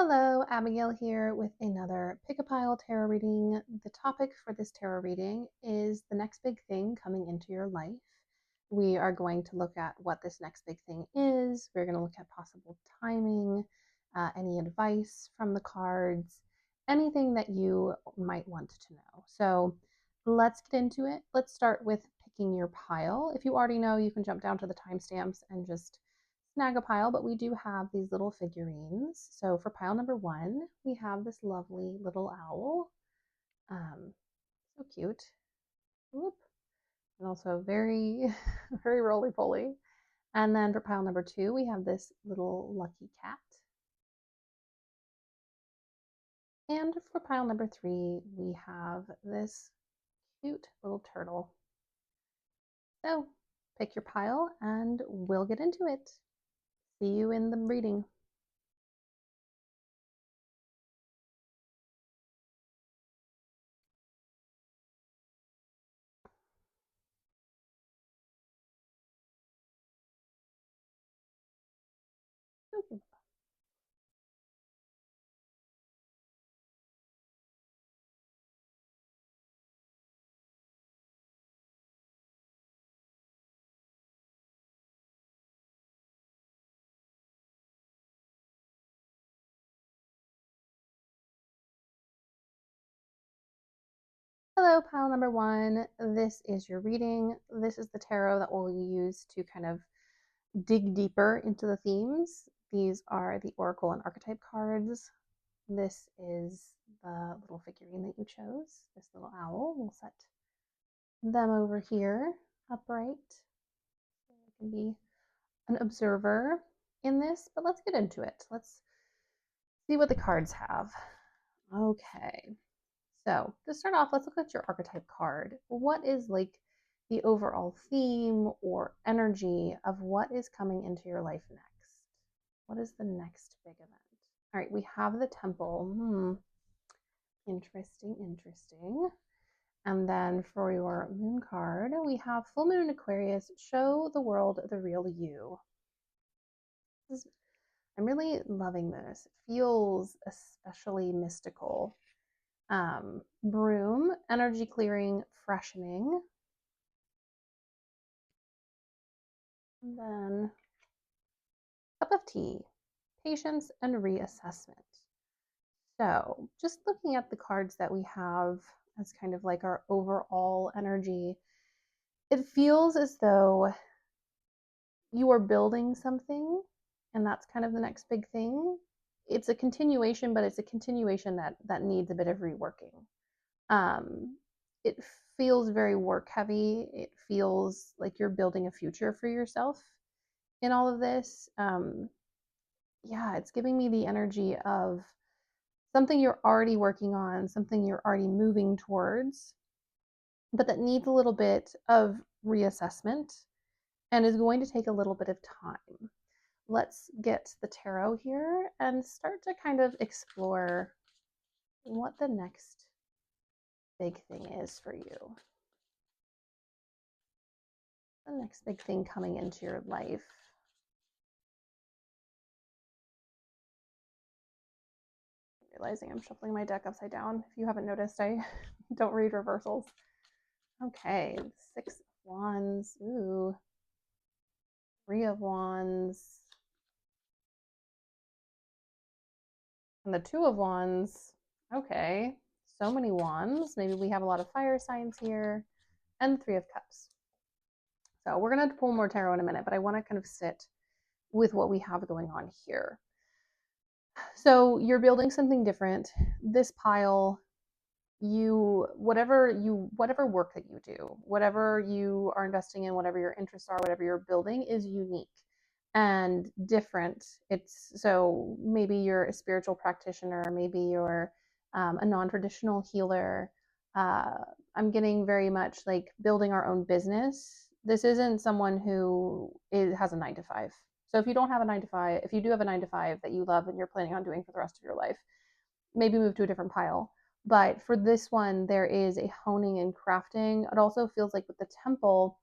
Hello, Abigail here with another Pick a Pile tarot reading. The topic for this tarot reading is the next big thing coming into your life. We are going to look at what this next big thing is. We're going to look at possible timing, any advice from the cards, anything that you might want to know. So let's get into it. Let's start with picking your pile. If you already know, you can jump down to the timestamps and just snag a pile, but we do have these little figurines. So for pile number one, we have this lovely little owl. So cute. Whoop. And also very, very roly-poly. And then for pile number two, we have this little lucky cat. And for pile number three, we have this cute little turtle. So pick your pile and we'll get into it. See you in the reading. Hello, pile number one. This is your reading. This is the tarot that we'll use to kind of dig deeper into the themes. These are the Oracle and Archetype cards. This is the little figurine that you chose, this little owl. We'll set them over here upright so you can be an observer in this, but let's get into it. Let's see what the cards have. Okay. So to start off, let's look at your archetype card. What is like the overall theme or energy of what is coming into your life next? What is the next big event? All right, we have the temple. Interesting, interesting. And then for your moon card, we have full moon in Aquarius. Show the world the real you. I'm really loving this. It feels especially mystical. Broom, energy clearing, freshening. And then cup of tea, patience and reassessment. So just looking at the cards that we have as kind of like our overall energy, it feels as though you are building something and that's kind of the next big thing. It's a continuation, but it's a continuation that needs a bit of reworking. It feels very work heavy. It feels like you're building a future for yourself in all of this. Yeah, it's giving me the energy of something you're already working on, something you're already moving towards, but that needs a little bit of reassessment and is going to take a little bit of time. Let's get the tarot here and start to kind of explore what the next big thing is for you. The next big thing coming into your life. Realizing I'm shuffling my deck upside down. If you haven't noticed, I don't read reversals. Okay, 6 of Wands. Ooh. 3 of Wands. And the 2 of Wands. Okay, so many wands. Maybe we have a lot of fire signs here. And 3 of Cups. So we're going to pull more tarot in a minute, but I want to kind of sit with what we have going on here. So you're building something different. This pile, whatever work that you do, whatever you are investing in, whatever your interests are, whatever you're building is unique and different. It's so maybe you're a spiritual practitioner, maybe you're a non-traditional healer. I'm getting very much like building our own business. This isn't someone who has a 9 to 5. So if you don't have a 9 to 5, if you do have a 9 to 5 that you love and you're planning on doing for the rest of your life, maybe move to a different pile. But for this one, there is a honing and crafting. It also feels like with the temple,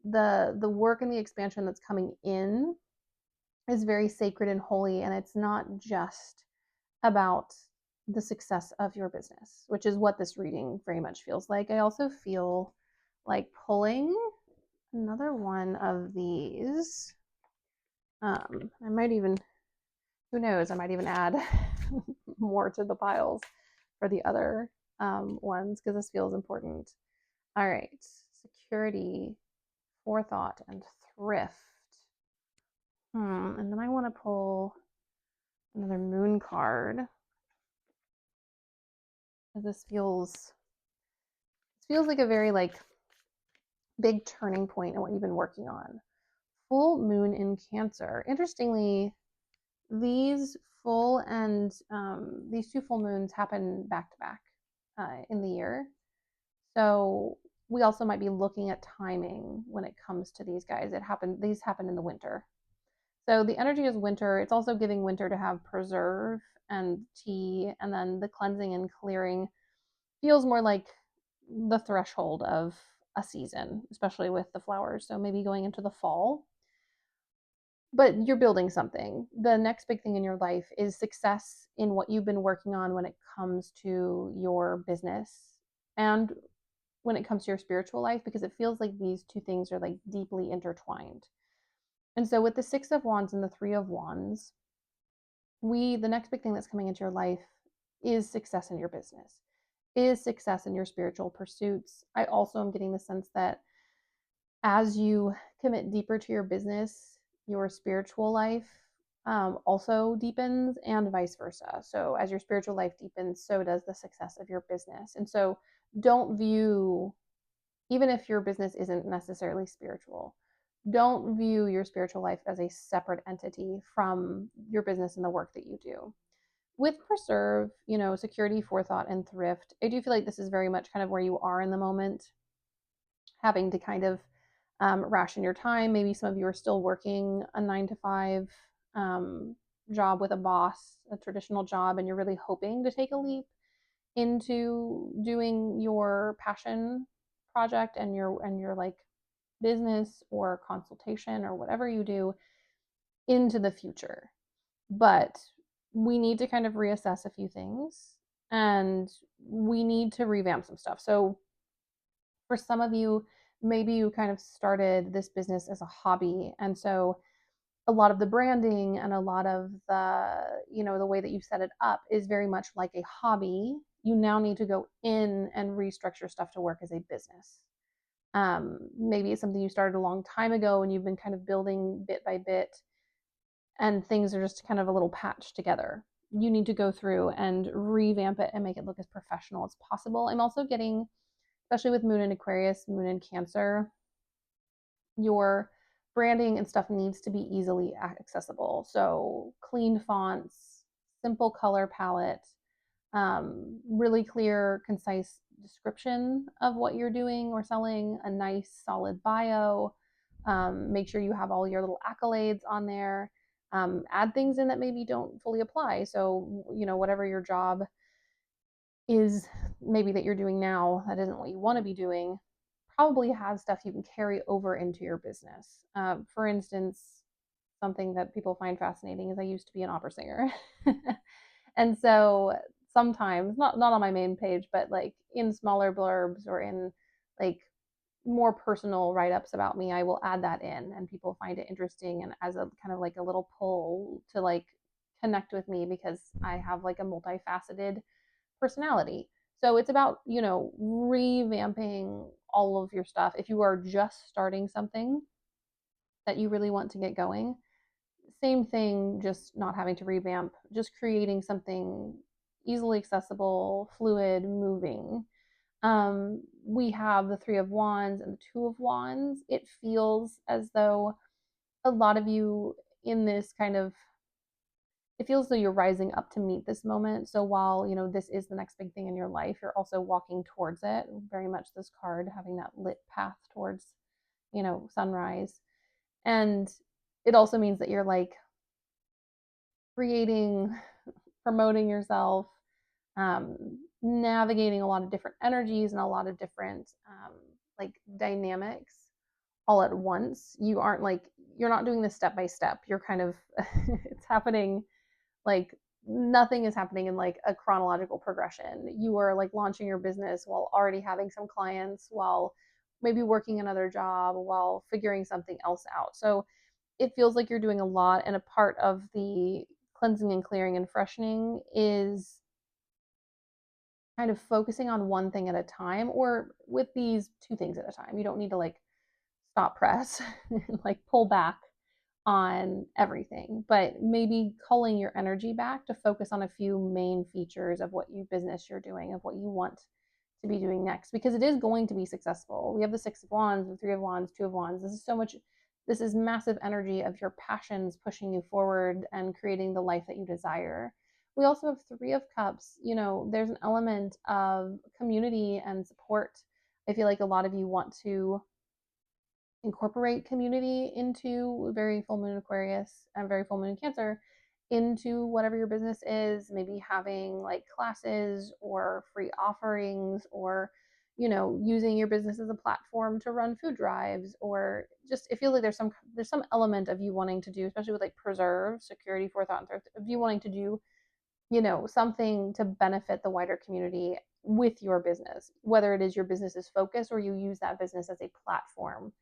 the work and the expansion that's coming in is very sacred and holy, and it's not just about the success of your business, which is what this reading very much feels like. I also feel like pulling another one of these. I might even, who knows, I might even add more to the piles for the other ones because this feels important. All right, security, forethought, and thrift. And then I want to pull another moon card because this feels like a very like big turning point in what you've been working on. Full moon in Cancer. Interestingly, these full and these two full moons happen back to back in the year. So we also might be looking at timing when it comes to these guys. These happen in the winter. So the energy is winter. It's also giving winter to have preserve and tea, and then the cleansing and clearing feels more like the threshold of a season, especially with the flowers. So maybe going into the fall. But you're building something. The next big thing in your life is success in what you've been working on when it comes to your business and when it comes to your spiritual life, because it feels like these two things are like deeply intertwined. And so with the 6 of Wands and the 3 of Wands, the next big thing that's coming into your life is success in your business, is success in your spiritual pursuits. I also am getting the sense that as you commit deeper to your business, your spiritual life also deepens, and vice versa. So, as your spiritual life deepens, so does the success of your business. And so, don't view, even if your business isn't necessarily spiritual, don't view your spiritual life as a separate entity from your business and the work that you do. With preserve, security, forethought, and thrift, I do feel like this is very much kind of where you are in the moment, having to kind of ration your time. Maybe some of you are still working a 9 to 5 job with a boss, a traditional job, and you're really hoping to take a leap into doing your passion project and your like business or consultation or whatever you do into the future. But we need to kind of reassess a few things and we need to revamp some stuff. So for some of you, maybe you kind of started this business as a hobby. And so a lot of the branding and a lot of the way that you set it up is very much like a hobby. You now need to go in and restructure stuff to work as a business. Maybe it's something you started a long time ago and you've been kind of building bit by bit, and things are just kind of a little patched together. You need to go through and revamp it and make it look as professional as possible. I'm also getting, especially with Moon in Aquarius, Moon in Cancer, your branding and stuff needs to be easily accessible. So clean fonts, simple color palette, really clear, concise description of what you're doing or selling, a nice solid bio. Make sure you have all your little accolades on there. Add things in that maybe don't fully apply. So, whatever your job is maybe that you're doing now that isn't what you want to be doing, probably has stuff you can carry over into your business. For instance, something that people find fascinating is I used to be an opera singer. And so sometimes, not on my main page, but like in smaller blurbs or in like more personal write-ups about me, I will add that in and people find it interesting and as a kind of like a little pull to like connect with me because I have like a multifaceted personality. So it's about, revamping all of your stuff. If you are just starting something that you really want to get going, same thing, just not having to revamp, just creating something easily accessible, fluid, moving. We have the 3 of Wands and the 2 of Wands. It feels as though a lot of you in this kind of, it feels as though you're rising up to meet this moment. So while, this is the next big thing in your life, you're also walking towards it. Very much this card having that lit path towards, sunrise. And it also means that you're like creating, promoting yourself, navigating a lot of different energies and a lot of different like dynamics all at once. You're not doing this step by step. You're kind of, it's happening like nothing is happening in like a chronological progression. You are like launching your business while already having some clients, while maybe working another job, while figuring something else out. So it feels like you're doing a lot, and a part of the cleansing and clearing and freshening is kind of focusing on one thing at a time, or with these two things at a time. You don't need to like stop press and like pull back on everything, but maybe culling your energy back to focus on a few main features of what you business you're doing, of what you want to be doing next, because it is going to be successful. We have the Six of Wands, the Three of Wands, Two of Wands. This is so much, this is massive energy of your passions pushing you forward and creating the life that you desire. We also have Three of Cups. You know, there's an element of community and support. I feel like a lot of you want to incorporate community into very full moon Aquarius and very full moon Cancer into whatever your business is, maybe having like classes or free offerings, or using your business as a platform to run food drives, or just it feels like there's some element of you wanting to do, especially with like preserve, security, forethought, and thrift, of you wanting to do something to benefit the wider community with your business, whether it is your business's focus or you use that business as a platform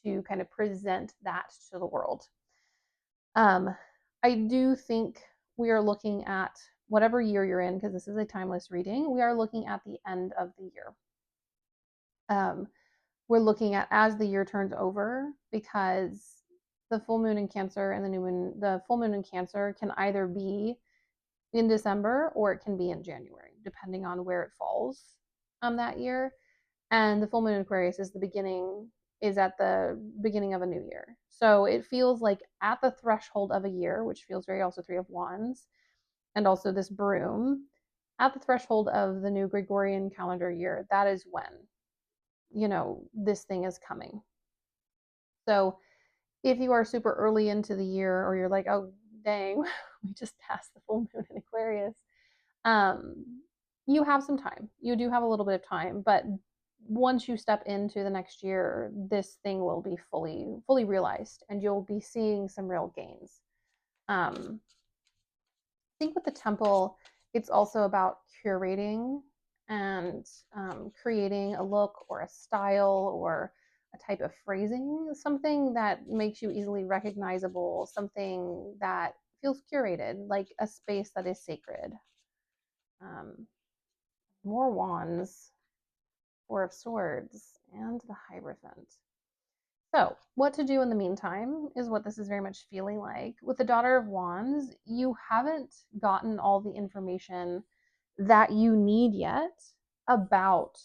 to kind of present that to the world. I do think we are looking at whatever year you're in, because this is a timeless reading, we are looking at the end of the year. We're looking at as the year turns over, because the full moon in Cancer and the full moon in Cancer can either be in December or it can be in January, depending on where it falls that year. And the full moon in Aquarius is at the beginning of a new year. So it feels like at the threshold of a year, which feels very also Three of Wands, and also this broom, at the threshold of the new Gregorian calendar year, that is when, this thing is coming. So if you are super early into the year, or you're like, oh, dang, we just passed the full moon in Aquarius, you have some time. You do have a little bit of time, but once you step into the next year, this thing will be fully realized, and you'll be seeing some real gains. I think with the temple, it's also about curating and creating a look or a style or a type of phrasing, something that makes you easily recognizable, something that feels curated, like a space that is sacred. Um, More wands, Four of Swords, and the Hierophant. So, what to do in the meantime is what this is very much feeling like. With the Daughter of Wands, you haven't gotten all the information that you need yet about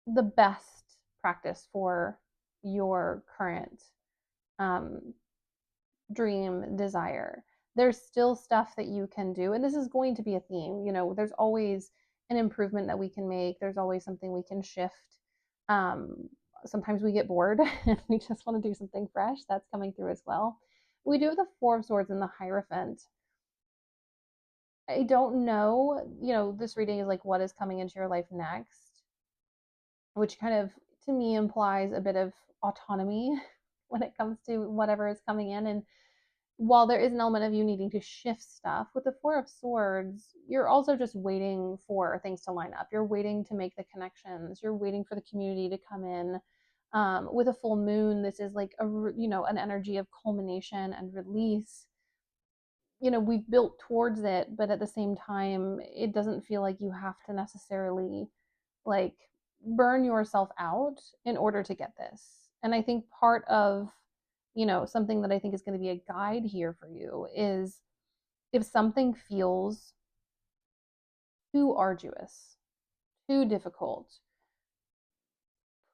the best practice for your current um, dream desire. There's still stuff that you can do, and this is going to be a theme. There's always an improvement that we can make, there's always something we can shift. Um, Sometimes we get bored and we just want to do something fresh. That's coming through as well. We do have the Four of Swords and the Hierophant. I don't know, this reading is like what is coming into your life next, which kind of to me implies a bit of autonomy when it comes to whatever is coming in. And while there is an element of you needing to shift stuff, with the Four of Swords, you're also just waiting for things to line up. You're waiting to make the connections. You're waiting for the community to come in. With a full moon, this is like an energy of culmination and release. We've built towards it, but at the same time, it doesn't feel like you have to necessarily like burn yourself out in order to get this. And I think part of, something that I think is going to be a guide here for you is, if something feels too arduous, too difficult,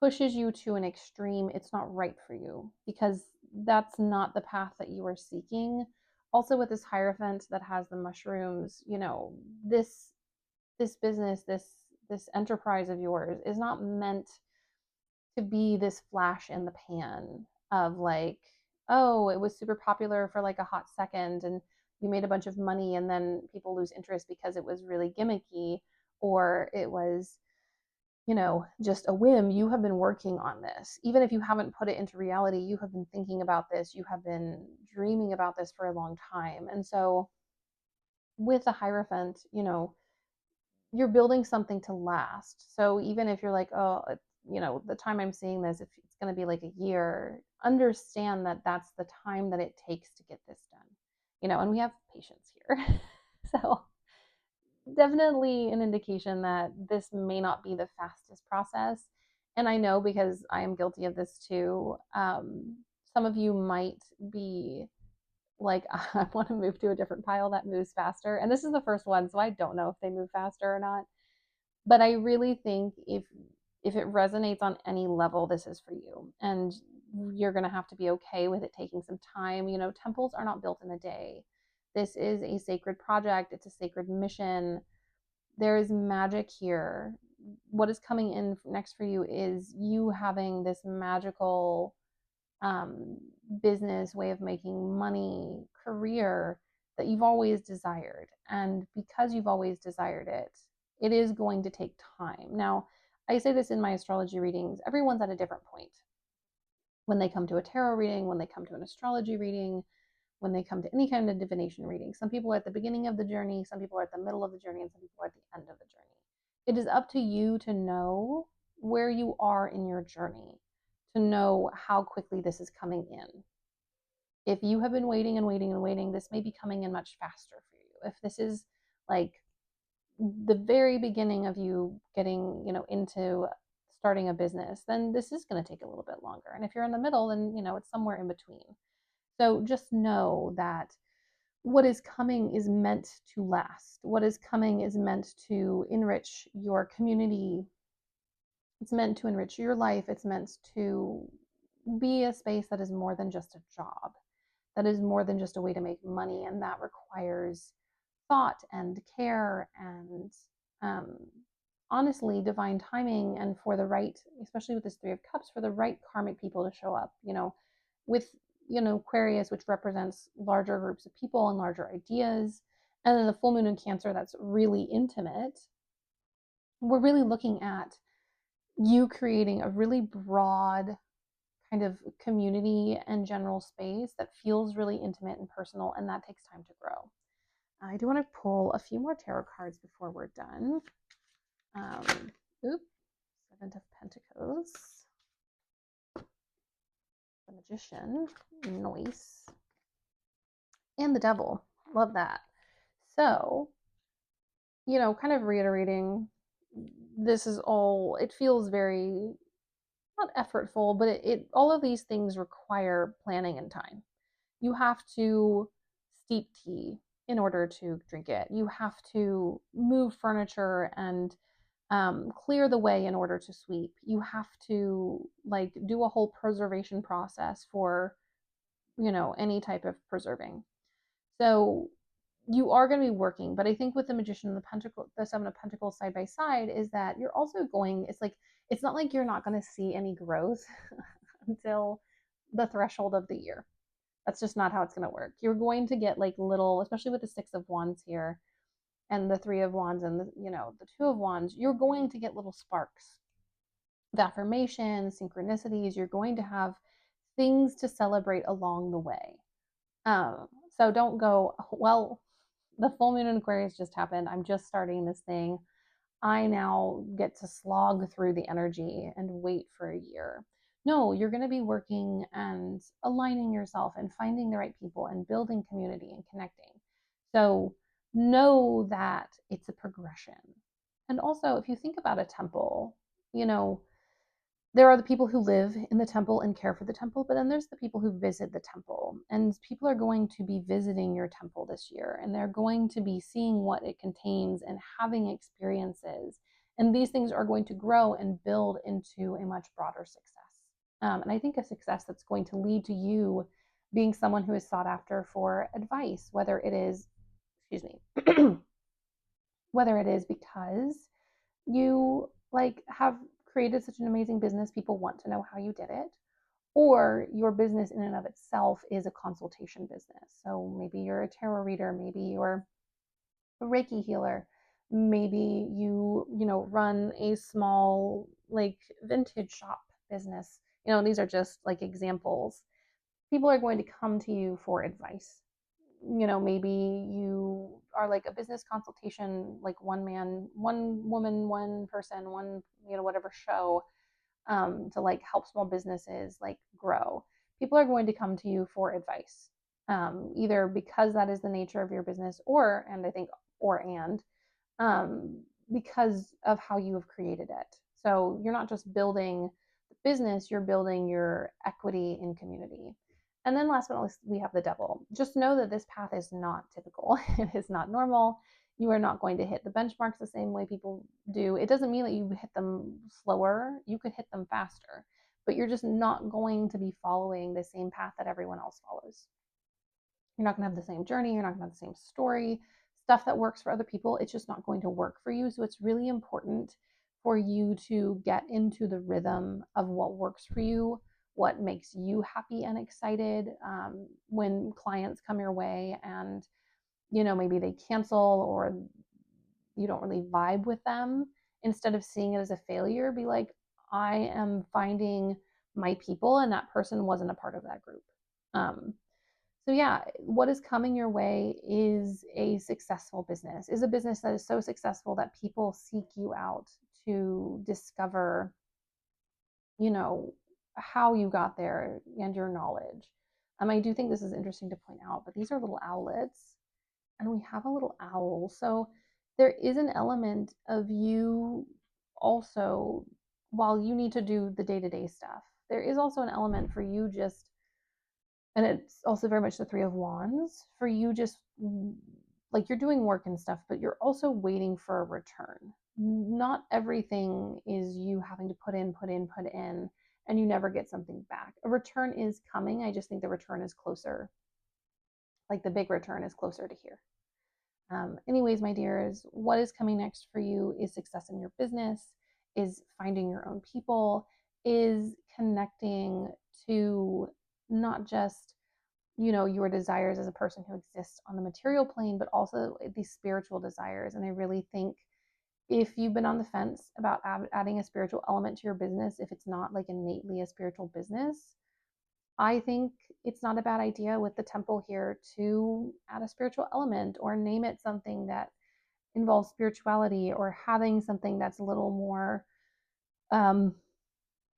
pushes you to an extreme, it's not right for you, because that's not the path that you are seeking. Also, with this Hierophant that has the mushrooms, this business, this enterprise of yours is not meant to be this flash in the pan of like, oh, it was super popular for like a hot second and you made a bunch of money, and then people lose interest because it was really gimmicky, or it was just a whim. You have been working on this. Even if you haven't put it into reality, you have been thinking about this. You have been dreaming about this for a long time. And so with a Hierophant, you're building something to last. So even if you're like, oh, the time I'm seeing this, if it's going to be like a year, understand that that's the time that it takes to get this done. And we have patience here. So definitely an indication that this may not be the fastest process. And I know because I am guilty of this too. Some of you might be like, I want to move to a different pile that moves faster. And this is the first one, so I don't know if they move faster or not. But I really think if it resonates on any level, this is for you. And you're going to have to be okay with it taking some time. Temples are not built in a day. This is a sacred project, it's a sacred mission. There is magic here. What is coming in next for you is you having this magical um, business, way of making money, career that you've always desired. And because you've always desired it, it is going to take time. Now, I say this in my astrology readings, everyone's at a different point. When they come to a tarot reading, when they come to an astrology reading, when they come to any kind of divination reading, some people are at the beginning of the journey, some people are at the middle of the journey, and some people are at the end of the journey. It is up to you to know where you are in your journey, to know how quickly this is coming in. If you have been waiting and waiting and waiting, this may be coming in much faster for you. If this is like the very beginning of you getting, into starting a business, then this is going to take a little bit longer. And if you're in the middle, then, it's somewhere in between. So just know that what is coming is meant to last. What is coming is meant to enrich your community. It's meant to enrich your life. It's meant to be a space that is more than just a job, that is more than just a way to make money. And that requires thought and care and um, honestly divine timing, and for the right, especially with this Three of Cups, for the right karmic people to show up, with Aquarius, which represents larger groups of people and larger ideas, and then the full moon in Cancer, that's really intimate. We're really looking at you creating a really broad kind of community and general space that feels really intimate and personal, and that takes time to grow. I do want to pull a few more tarot cards before we're done. Um, Seven of Pentacles, the Magician, nice, and the Devil. Love that. So, kind of reiterating, this is all, it feels very, not effortful, but all of these things require planning and time. You have to steep tea in order to drink it. You have to move furniture and clear the way in order to sweep. You have to do a whole preservation process for any type of preserving. So you are going to be working, but I think with the Magician and the Seven of Pentacles side by side, is that you're also going. It's not like you're not going to see any growth until the threshold of the year. That's just not how it's going to work. You're going to get little, especially with the Six of Wands here and the Three of Wands and the Two of Wands. You're going to get little sparks of affirmation, synchronicities. You're going to have things to celebrate along the way. So don't go, well, the full moon in Aquarius just happened. I'm just starting this thing. I now get to slog through the energy and wait for a year. No, you're going to be working and aligning yourself and finding the right people and building community and connecting. So know that it's a progression. And also, if you think about a temple, there are the people who live in the temple and care for the temple, but then there's the people who visit the temple. And people are going to be visiting your temple this year, and they're going to be seeing what it contains and having experiences. And these things are going to grow and build into a much broader success. And I think a success that's going to lead to you being someone who is sought after for advice, whether it is, excuse me, whether it is because you have created such an amazing business, people want to know how you did it, or your business in and of itself is a consultation business. So maybe you're a tarot reader, maybe you're a Reiki healer, maybe you run a small vintage shop business. These are just examples. People are going to come to you for advice. Maybe you are like a business consultation, like one man, one woman, one person, one, whatever show, to like help small businesses like grow, people are going to come to you for advice, either because that is the nature of your business, or, and I think, or, and um, because of how you have created it. So you're not just building the business, you're building your equity in community. And then last but not least, we have the devil. Just know that this path is not typical. It is not normal. You are not going to hit the benchmarks the same way people do. It doesn't mean that you hit them slower. You could hit them faster, but you're just not going to be following the same path that everyone else follows. You're not going to have the same journey. You're not going to have the same story. Stuff that works for other people, it's just not going to work for you. So it's really important for you to get into the rhythm of what works for you, what makes you happy and excited, when clients come your way and maybe they cancel or you don't really vibe with them. Instead of seeing it as a failure, be like, I am finding my people, and that person wasn't a part of that group. So yeah, what is coming your way is a successful business, is a business that is so successful that people seek you out to discover, how you got there and your knowledge. I do think this is interesting to point out, but these are little owlets, and we have a little owl. So there is an element of you also, while you need to do the day-to-day stuff, there is also an element for you just, and it's also very much the Three of Wands, for you just like you're doing work and stuff, but you're also waiting for a return. Not everything is you having to put in, and you never get something back. A return is coming. I just think the return is closer. Like the big return is closer to here. Anyways, my dears, what is coming next for you is success in your business, is finding your own people, is connecting to not just your desires as a person who exists on the material plane, but also these spiritual desires. And I really think if you've been on the fence about adding a spiritual element to your business, if it's not like innately a spiritual business, I think it's not a bad idea with the temple here to add a spiritual element or name it something that involves spirituality, or having something that's a little more um,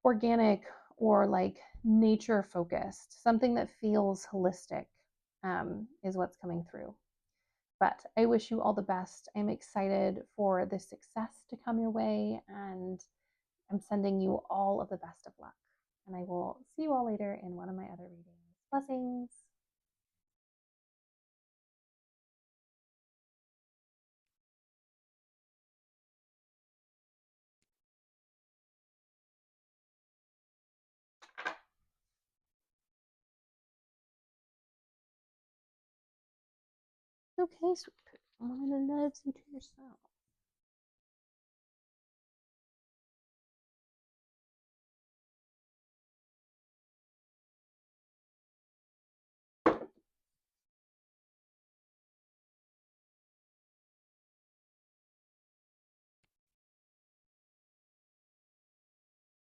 organic or like nature focused, something that feels holistic, is what's coming through. But I wish you all the best. I'm excited for this success to come your way, and I'm sending you all of the best of luck. And I will see you all later in one of my other readings. Blessings. Okay, sweet poo. I'm gonna love you to yourself.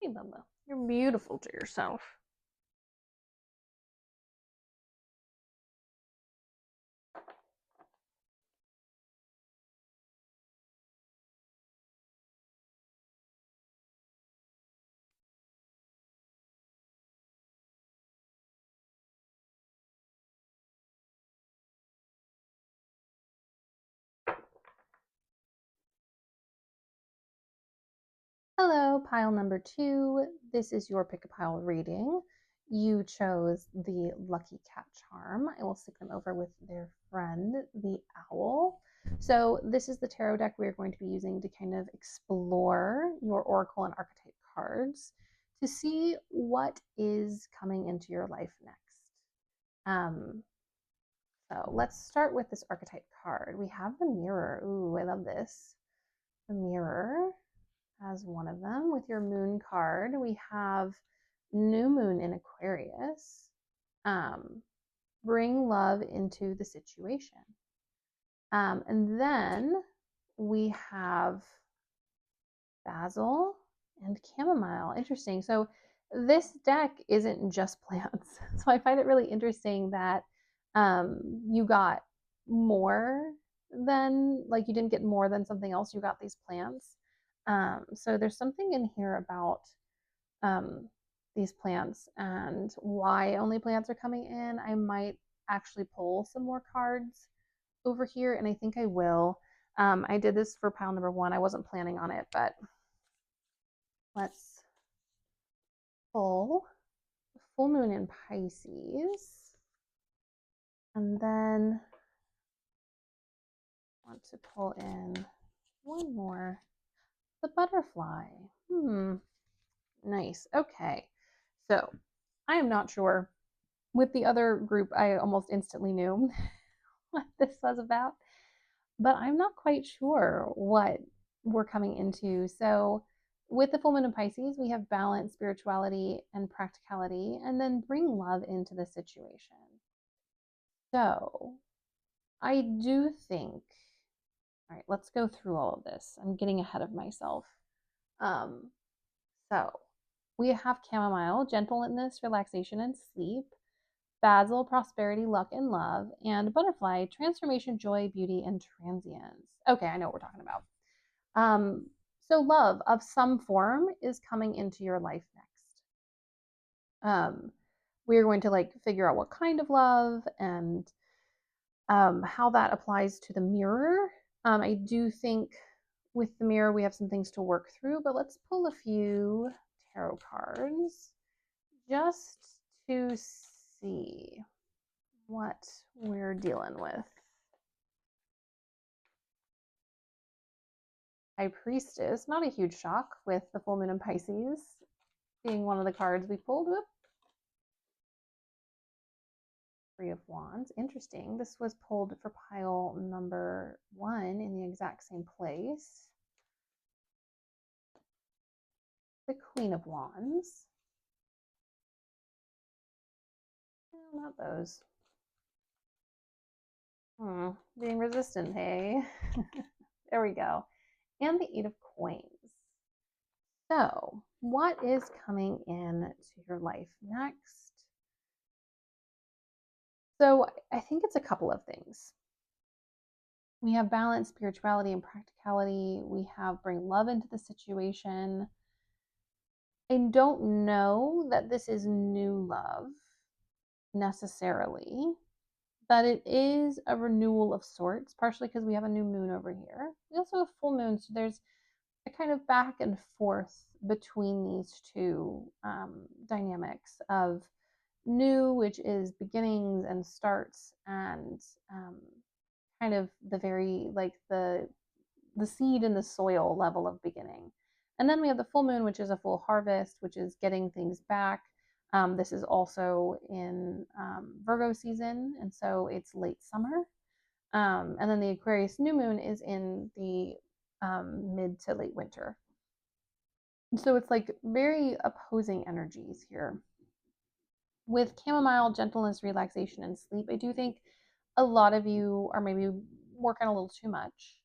Hey, Bubba. You're beautiful to yourself. Hello, pile number 2. This is your pick a pile reading. You chose the Lucky Cat charm. I will stick them over with their friend, the owl. So this is the tarot deck we're going to be using to kind of explore your oracle and archetype cards to see what is coming into your life next. So let's start with this archetype card. We have the Mirror. Ooh, I love this. The Mirror as one of them. With your moon card, we have new moon in Aquarius. Bring love into the situation. And then we have basil and chamomile. Interesting. So this deck isn't just plants. So I find it really interesting that you got more than, like, you didn't get more than something else, you got these plants. So there's something in here about um, these plants and why only plants are coming in. I might actually pull some more cards over here, and I think I will. I did this for pile number one. I wasn't planning on it, but let's pull the full moon in Pisces. And then I want to pull in one more, the butterfly. Nice. Okay. So I am not sure. With the other group, I almost instantly knew what this was about, but I'm not quite sure what we're coming into. So, with the full moon in Pisces, we have balance, spirituality, and practicality, and then bring love into the situation. So, I do think, all right, let's go through all of this. I'm getting ahead of myself. Um, so, we have chamomile, gentleness, relaxation, and sleep. Basil, prosperity, luck, and love. And butterfly, transformation, joy, beauty, and transience. Okay, I know what we're talking about. So love of some form is coming into your life next. We're going to like figure out what kind of love and how that applies to the mirror. I do think with the mirror we have some things to work through, but let's pull a few tarot cards just to see what we're dealing with. High Priestess, not a huge shock with the full moon in Pisces being one of the cards we pulled. Whoop. Three of Wands, interesting. This was pulled for pile number one in the exact same place. The Queen of Wands. No, not those. Being resistant, hey? There we go. And the Eight of Coins. So, what is coming in to your life next? So, I think it's a couple of things. We have balance, spirituality, and practicality. We have bring love into the situation. I don't know that this is new love necessarily, but it is a renewal of sorts, partially because we have a new moon over here. We also have full moon, so there's a kind of back and forth between these two dynamics of new, which is beginnings and starts, and kind of the very like the seed in the soil level of beginning. And then we have the full moon, which is a full harvest, which is getting things back. This is also in Virgo season, and so it's late summer. And then the Aquarius new moon is in the mid to late winter. So it's like very opposing energies here. With chamomile, gentleness, relaxation, and sleep, I do think a lot of you are maybe working a little too much.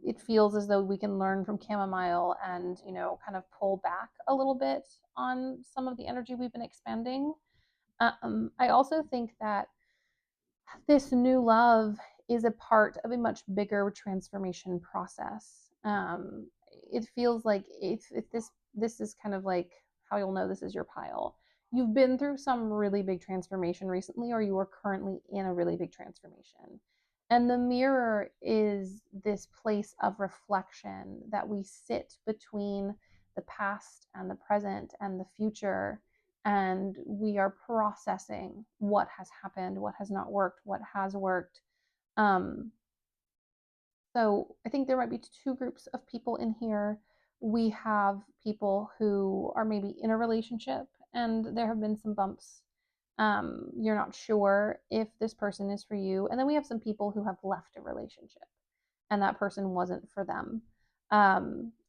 It feels as though we can learn from chamomile and, you know, kind of pull back a little bit on some of the energy we've been expending. I also think that this new love is a part of a much bigger transformation process. It feels like if this is kind of like how you'll know this is your pile. You've been through some really big transformation recently, or you are currently in a really big transformation. And the mirror is this place of reflection that we sit between the past and the present and the future, and we are processing what has happened, what has not worked, what has worked. Um, so I think there might be two groups of people in here. We have people who are maybe in a relationship and there have been some bumps. You're not sure if this person is for you. And then we have some people who have left a relationship and that person wasn't for them.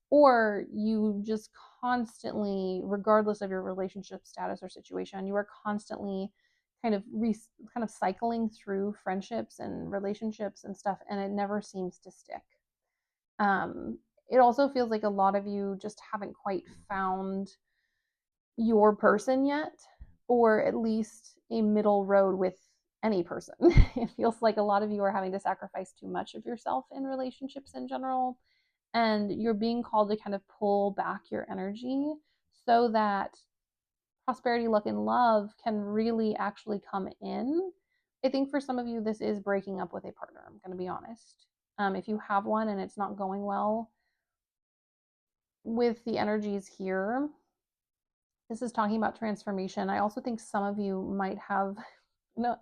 Or you just constantly, regardless of your relationship status or situation, you are constantly kind of cycling through friendships and relationships and stuff, and it never seems to stick. It also feels like a lot of you just haven't quite found your person yet, or at least a middle road with any person. It feels like a lot of you are having to sacrifice too much of yourself in relationships in general, and you're being called to kind of pull back your energy so that prosperity, luck, and love can really actually come in. I think for some of you, this is breaking up with a partner. I'm going to be honest. If you have one and it's not going well with the energies here, this is talking about transformation. I also think some of you might have, you know,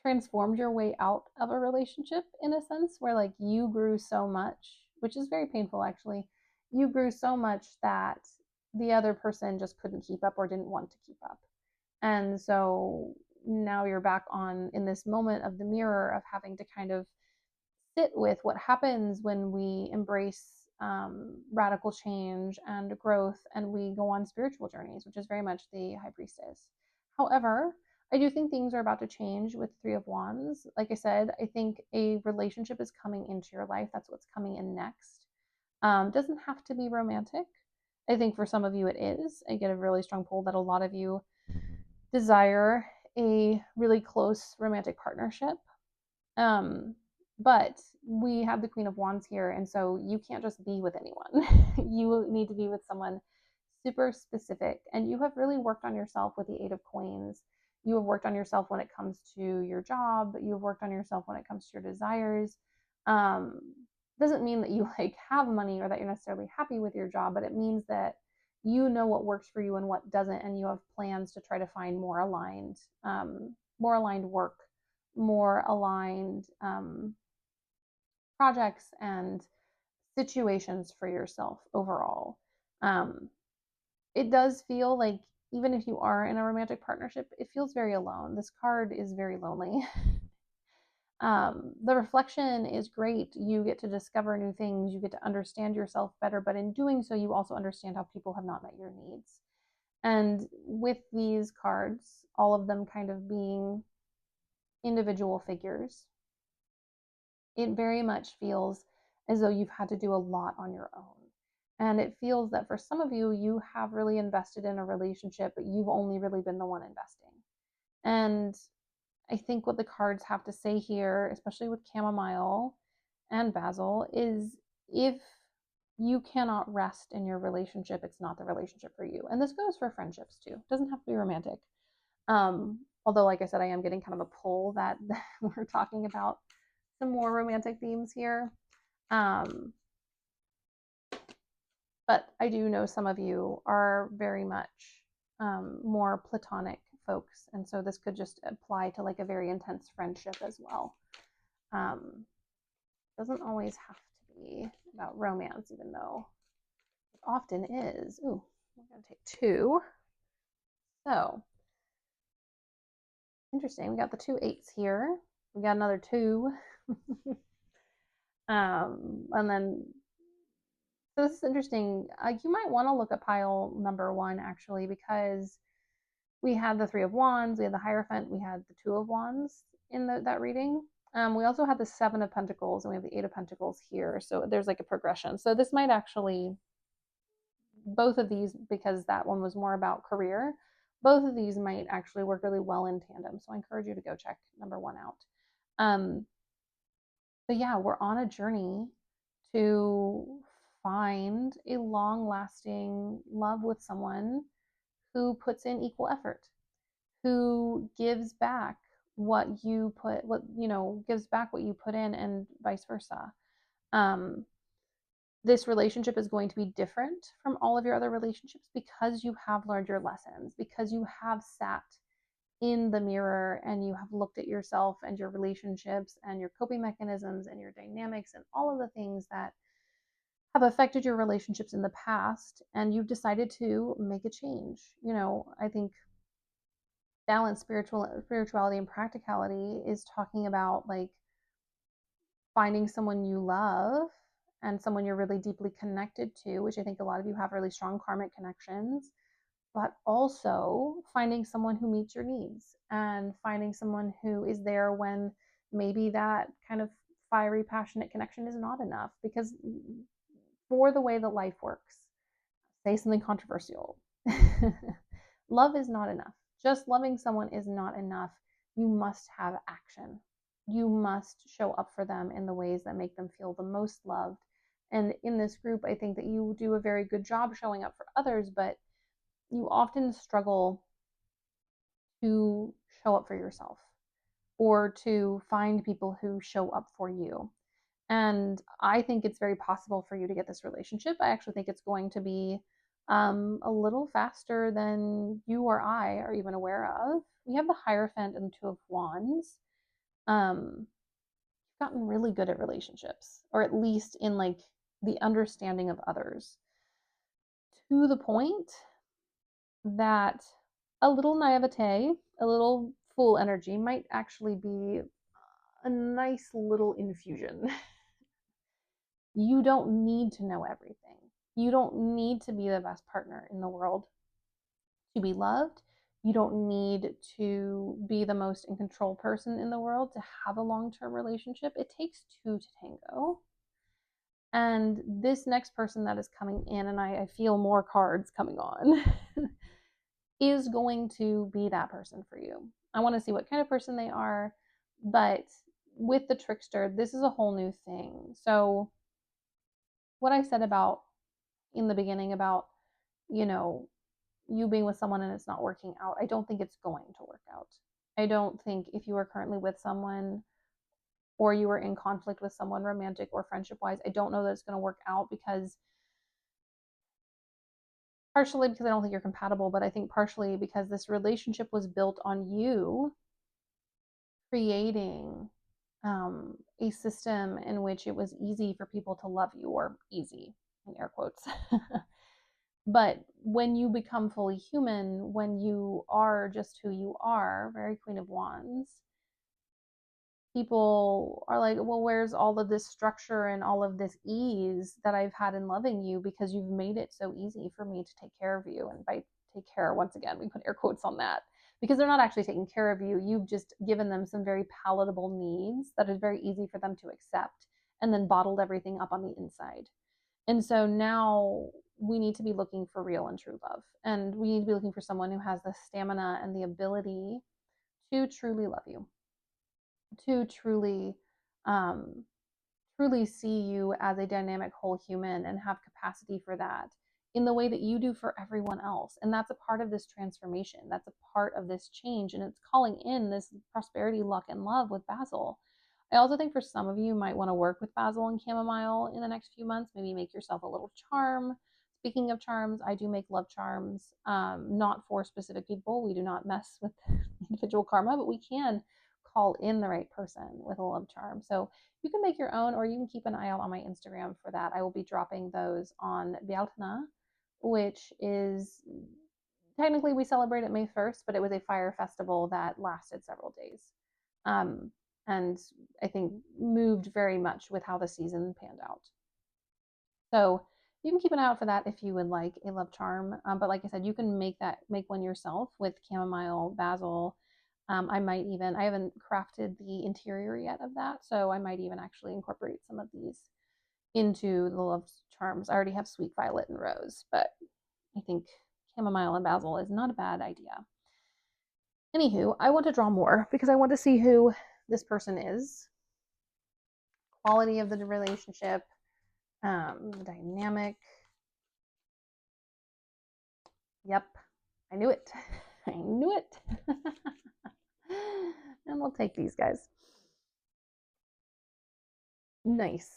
transformed your way out of a relationship in a sense where like you grew so much, which is very painful actually. You grew so much that the other person just couldn't keep up or didn't want to keep up. And so now you're back on in this moment of the mirror of having to kind of sit with what happens when we embrace radical change and growth and we go on spiritual journeys, which is very much the high priestess. However, I do think things are about to change with Three of Wands. Like I said, I think a relationship is coming into your life. That's what's coming in next. Doesn't have to be romantic. I think for some of you it is. I get a really strong pull that a lot of you desire a really close romantic partnership. Um, but we have the Queen of Wands here, and so you can't just be with anyone. You need to be with someone super specific, and you have really worked on yourself with the Eight of Coins. You have worked on yourself when it comes to your job. You have worked on yourself when it comes to your desires. Um, doesn't mean that you like have money or that you're necessarily happy with your job, but it means that you know what works for you and what doesn't, and you have plans to try to find more aligned work, more aligned projects and situations for yourself overall. Um, it does feel like even if you are in a romantic partnership, it feels very alone. This card is very lonely. The reflection is great. You get to discover new things, you get to understand yourself better, but in doing so, you also understand how people have not met your needs. And with these cards, all of them kind of being individual figures, it very much feels as though you've had to do a lot on your own. And it feels that for some of you, you have really invested in a relationship, but you've only really been the one investing. And I think what the cards have to say here, especially with chamomile and basil, is if you cannot rest in your relationship, it's not the relationship for you. And this goes for friendships too. It doesn't have to be romantic. Although, like I said, I am getting kind of a pull that we're talking about some more romantic themes here. Um, but I do know some of you are very much more platonic folks, and so this could just apply to like a very intense friendship as well. Doesn't always have to be about romance, even though it often is. Ooh, we're gonna take two. So interesting. We got the 2 8s here. We got another 2. And then so this is interesting. You might want to look at pile number 1 actually, because we had the Three of Wands, we had the Hierophant, we had the Two of Wands in that reading. We also had the Seven of Pentacles, and we have the Eight of Pentacles here. So there's like a progression. So this might actually, both of these, because that one was more about career, both of these might actually work really well in tandem. So I encourage you to go check number 1 out. But yeah, we're on a journey to find a long lasting love with someone who puts in equal effort, who gives back gives back what you put in, and vice versa. This relationship is going to be different from all of your other relationships because you have learned your lessons, because you have sat in the mirror and you have looked at yourself and your relationships and your coping mechanisms and your dynamics and all of the things that have affected your relationships in the past, and you've decided to make a change. I think balance spirituality and practicality is talking about like finding someone you love and someone you're really deeply connected to, which I think a lot of you have really strong karmic connections, but also finding someone who meets your needs and finding someone who is there when maybe that kind of fiery, passionate connection is not enough. Because for the way that life works, say something controversial, love is not enough. Just loving someone is not enough. you must have action. You must show up for them in the ways that make them feel the most loved. And in this group, I think that you do a very good job showing up for others, but you often struggle to show up for yourself or to find people who show up for you. And I think it's very possible for you to get this relationship. I actually think it's going to be a little faster than you or I are even aware of. We have the Hierophant and the Two of Wands. Um, gotten really good at relationships, or at least in like the understanding of others, to the point that a little naivete, a little fool energy might actually be a nice little infusion. You don't need to know everything. You don't need to be the best partner in the world to be loved. You don't need to be the most in control person in the world to have a long term relationship. It takes two to tango. And this next person that is coming in, and I feel more cards coming on, is going to be that person for you. I want to see what kind of person they are, but with the trickster, this is a whole new thing. So, what I said about in the beginning about, you know, you being with someone and it's not working out, I don't think it's going to work out. I don't think if you are currently with someone or you are in conflict with someone romantic or friendship wise, I don't know that it's going to work out because partially because I don't think you're compatible, but I think partially because this relationship was built on you creating a system in which it was easy for people to love you, or easy in air quotes. But when you become fully human, when you are just who you are, very Queen of Wands, people are like, well, where's all of this structure and all of this ease that I've had in loving you, because you've made it so easy for me to take care of you. And by take care, once again, we put air quotes on that, because they're not actually taking care of you. You've just given them some very palatable needs that is very easy for them to accept, and then bottled everything up on the inside. And so now we need to be looking for real and true love. And we need to be looking for someone who has the stamina and the ability to truly love you, to um, truly see you as a dynamic whole human and have capacity for that in the way that you do for everyone else. And that's a part of this transformation. That's a part of this change. And it's calling in this prosperity, luck, and love with Basil. I also think for some of you might want to work with Basil and chamomile in the next few months. Maybe make yourself a little charm. Speaking of charms, I do make love charms, not for specific people. We do not mess with individual karma, but we can call in the right person with a love charm. So you can make your own, or you can keep an eye out on my Instagram for that. I will be dropping those on Bealtaine, which is technically we celebrate it May 1st, but it was a fire festival that lasted several days. Um, and I think moved very much with how the season panned out. So you can keep an eye out for that if you would like a love charm. But like I said, you can make one yourself with chamomile, basil. I haven't crafted the interior yet of that, so I might even actually incorporate some of these into the love charms. I already have sweet violet and rose, but I think chamomile and basil is not a bad idea. Anywho, I want to draw more because I want to see who this person is, quality of the relationship, the dynamic. Yep, I knew it. I knew it. And we'll take these guys. Nice.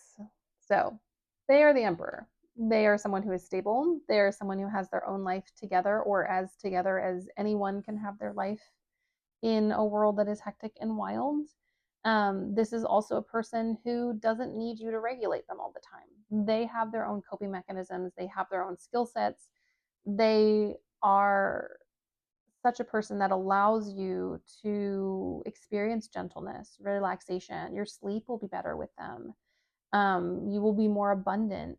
So they are the Emperor. They are someone who is stable. They are someone who has their own life together, or as together as anyone can have their life in a world that is hectic and wild. This is also a person who doesn't need you to regulate them all the time. They have their own coping mechanisms, they have their own skill sets. They are such a person that allows you to experience gentleness, relaxation. Your sleep will be better with them. You will be more abundant.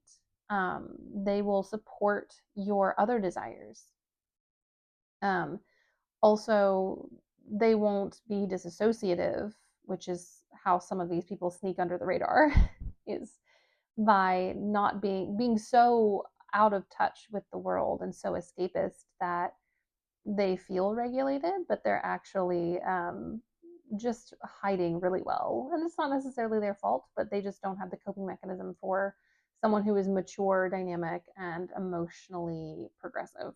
They will support your other desires. Um, Also, they won't be disassociative, which is how some of these people sneak under the radar, is by not being so out of touch with the world and so escapist that they feel regulated, but they're actually just hiding really well. And it's not necessarily their fault, but they just don't have the coping mechanism for someone who is mature, dynamic, and emotionally progressive.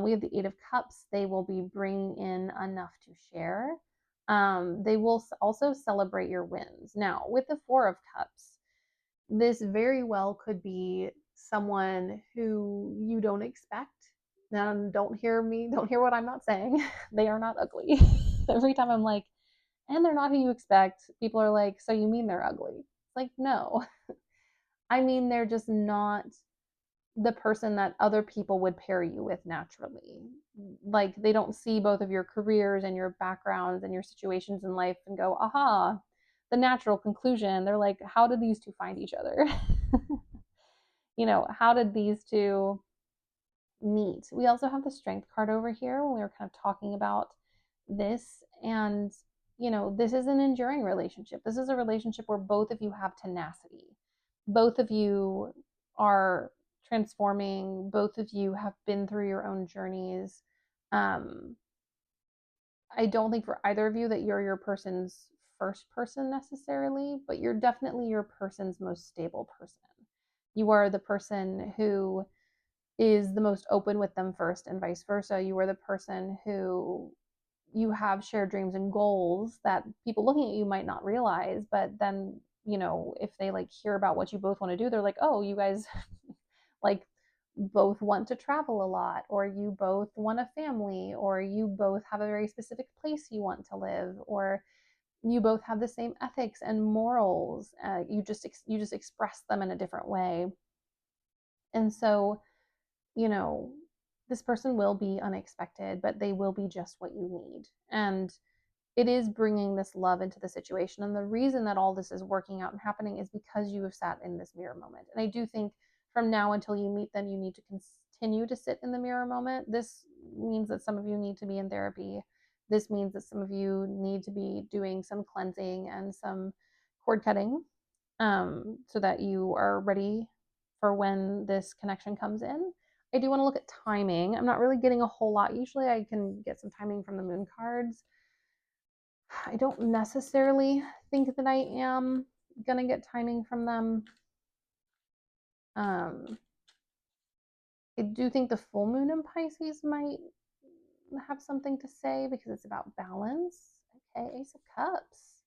We have the Eight of Cups. They will be bringing in enough to share. They will also celebrate your wins. Now, with the Four of Cups, this very well could be someone who you don't expect. Now, don't hear what I'm not saying. They are not ugly. Every time I'm like, and they're not who you expect, people are like, so you mean they're ugly? It's like, no. I mean, they're just not the person that other people would pair you with naturally. Like, they don't see both of your careers and your backgrounds and your situations in life and go, aha, the natural conclusion. They're like, how did these two find each other? How did these two meet? We also have the Strength card over here when we were kind of talking about this. And, this is an enduring relationship. This is a relationship where both of you have tenacity. Both of you are transforming. Both of you have been through your own journeys. Um, I don't think for either of you that you're your person's first person necessarily, but you're definitely your person's most stable person. You are the person who is the most open with them first, and vice versa. You are the person who you have shared dreams and goals that people looking at you might not realize, but then, if they like hear about what you both want to do, they're like, oh, you guys like both want to travel a lot, or you both want a family, or you both have a very specific place you want to live, or you both have the same ethics and morals. You just express them in a different way. And so, you know, this person will be unexpected, but they will be just what you need. And it is bringing this love into the situation. And the reason that all this is working out and happening is because you have sat in this mirror moment. And I do think from now until you meet them, you need to continue to sit in the mirror moment. This means that some of you need to be in therapy. This means that some of you need to be doing some cleansing and some cord cutting, so that you are ready for when this connection comes in. I do want to look at timing. I'm not really getting a whole lot. Usually I can get some timing from the moon cards. I don't necessarily think that I am going to get timing from them. Um, I do think the full moon in Pisces might have something to say because it's about balance. Okay, Ace of Cups.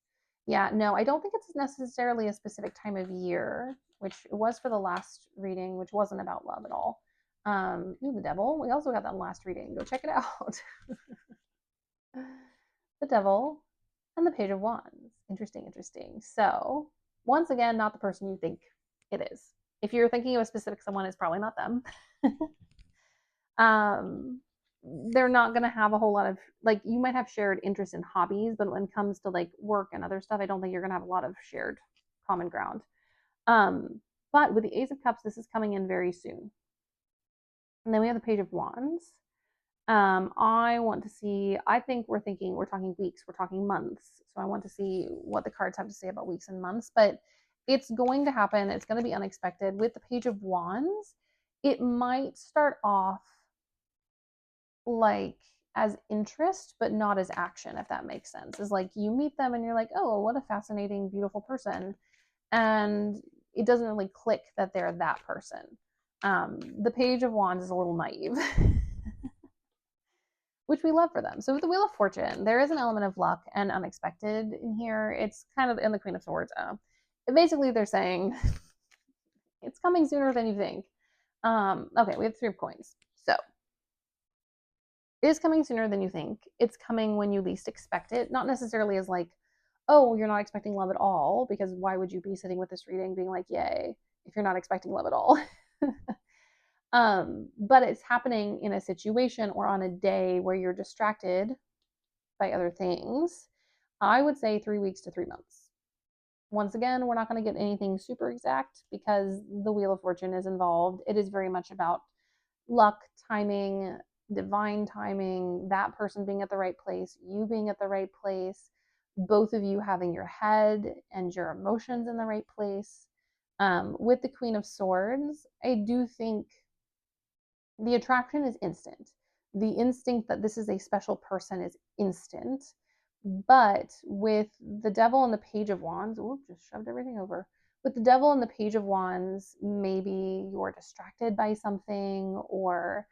Yeah, no, I don't think it's necessarily a specific time of year, which it was for the last reading, which wasn't about love at all. Ooh, the Devil. We also got that last reading. Go check it out. The Devil and the Page of Wands. Interesting, interesting. So, once again, not the person you think it is. If you're thinking of a specific someone, it's probably not them. um, they're not going to have a whole lot of, like, you might have shared interest in hobbies, but when it comes to like work and other stuff, I don't think you're going to have a lot of shared common ground. But with the Ace of Cups, this is coming in very soon. And then we have the Page of Wands. I want to see, I think we're talking weeks, we're talking months. So I want to see what the cards have to say about weeks and months, but it's going to happen. It's going to be unexpected. With the Page of Wands, it might start off like as interest, but not as action, if that makes sense. Is like you meet them and you're like, oh, what a fascinating, beautiful person. And it doesn't really click that they're that person. The Page of Wands is a little naive. Which we love for them. So with the Wheel of Fortune, there is an element of luck and unexpected in here. It's kind of in the Queen of Swords. Basically, they're saying it's coming sooner than you think. Okay, we have Three of Coins. So it is coming sooner than you think. It's coming when you least expect it. Not necessarily as like, oh, you're not expecting love at all, because why would you be sitting with this reading being like, yay, if you're not expecting love at all? But it's happening in a situation or on a day where you're distracted by other things. I would say 3 weeks to 3 months. Once again, we're not going to get anything super exact because the Wheel of Fortune is involved. It is very much about luck, timing, divine timing, that person being at the right place, you being at the right place, both of you having your head and your emotions in the right place. With the Queen of Swords, I do think the attraction is instant. The instinct that this is a special person is instant, But with the devil and the page of wands, ooh, just shoved everything over. With the devil and the page of wands, maybe you're distracted by something, or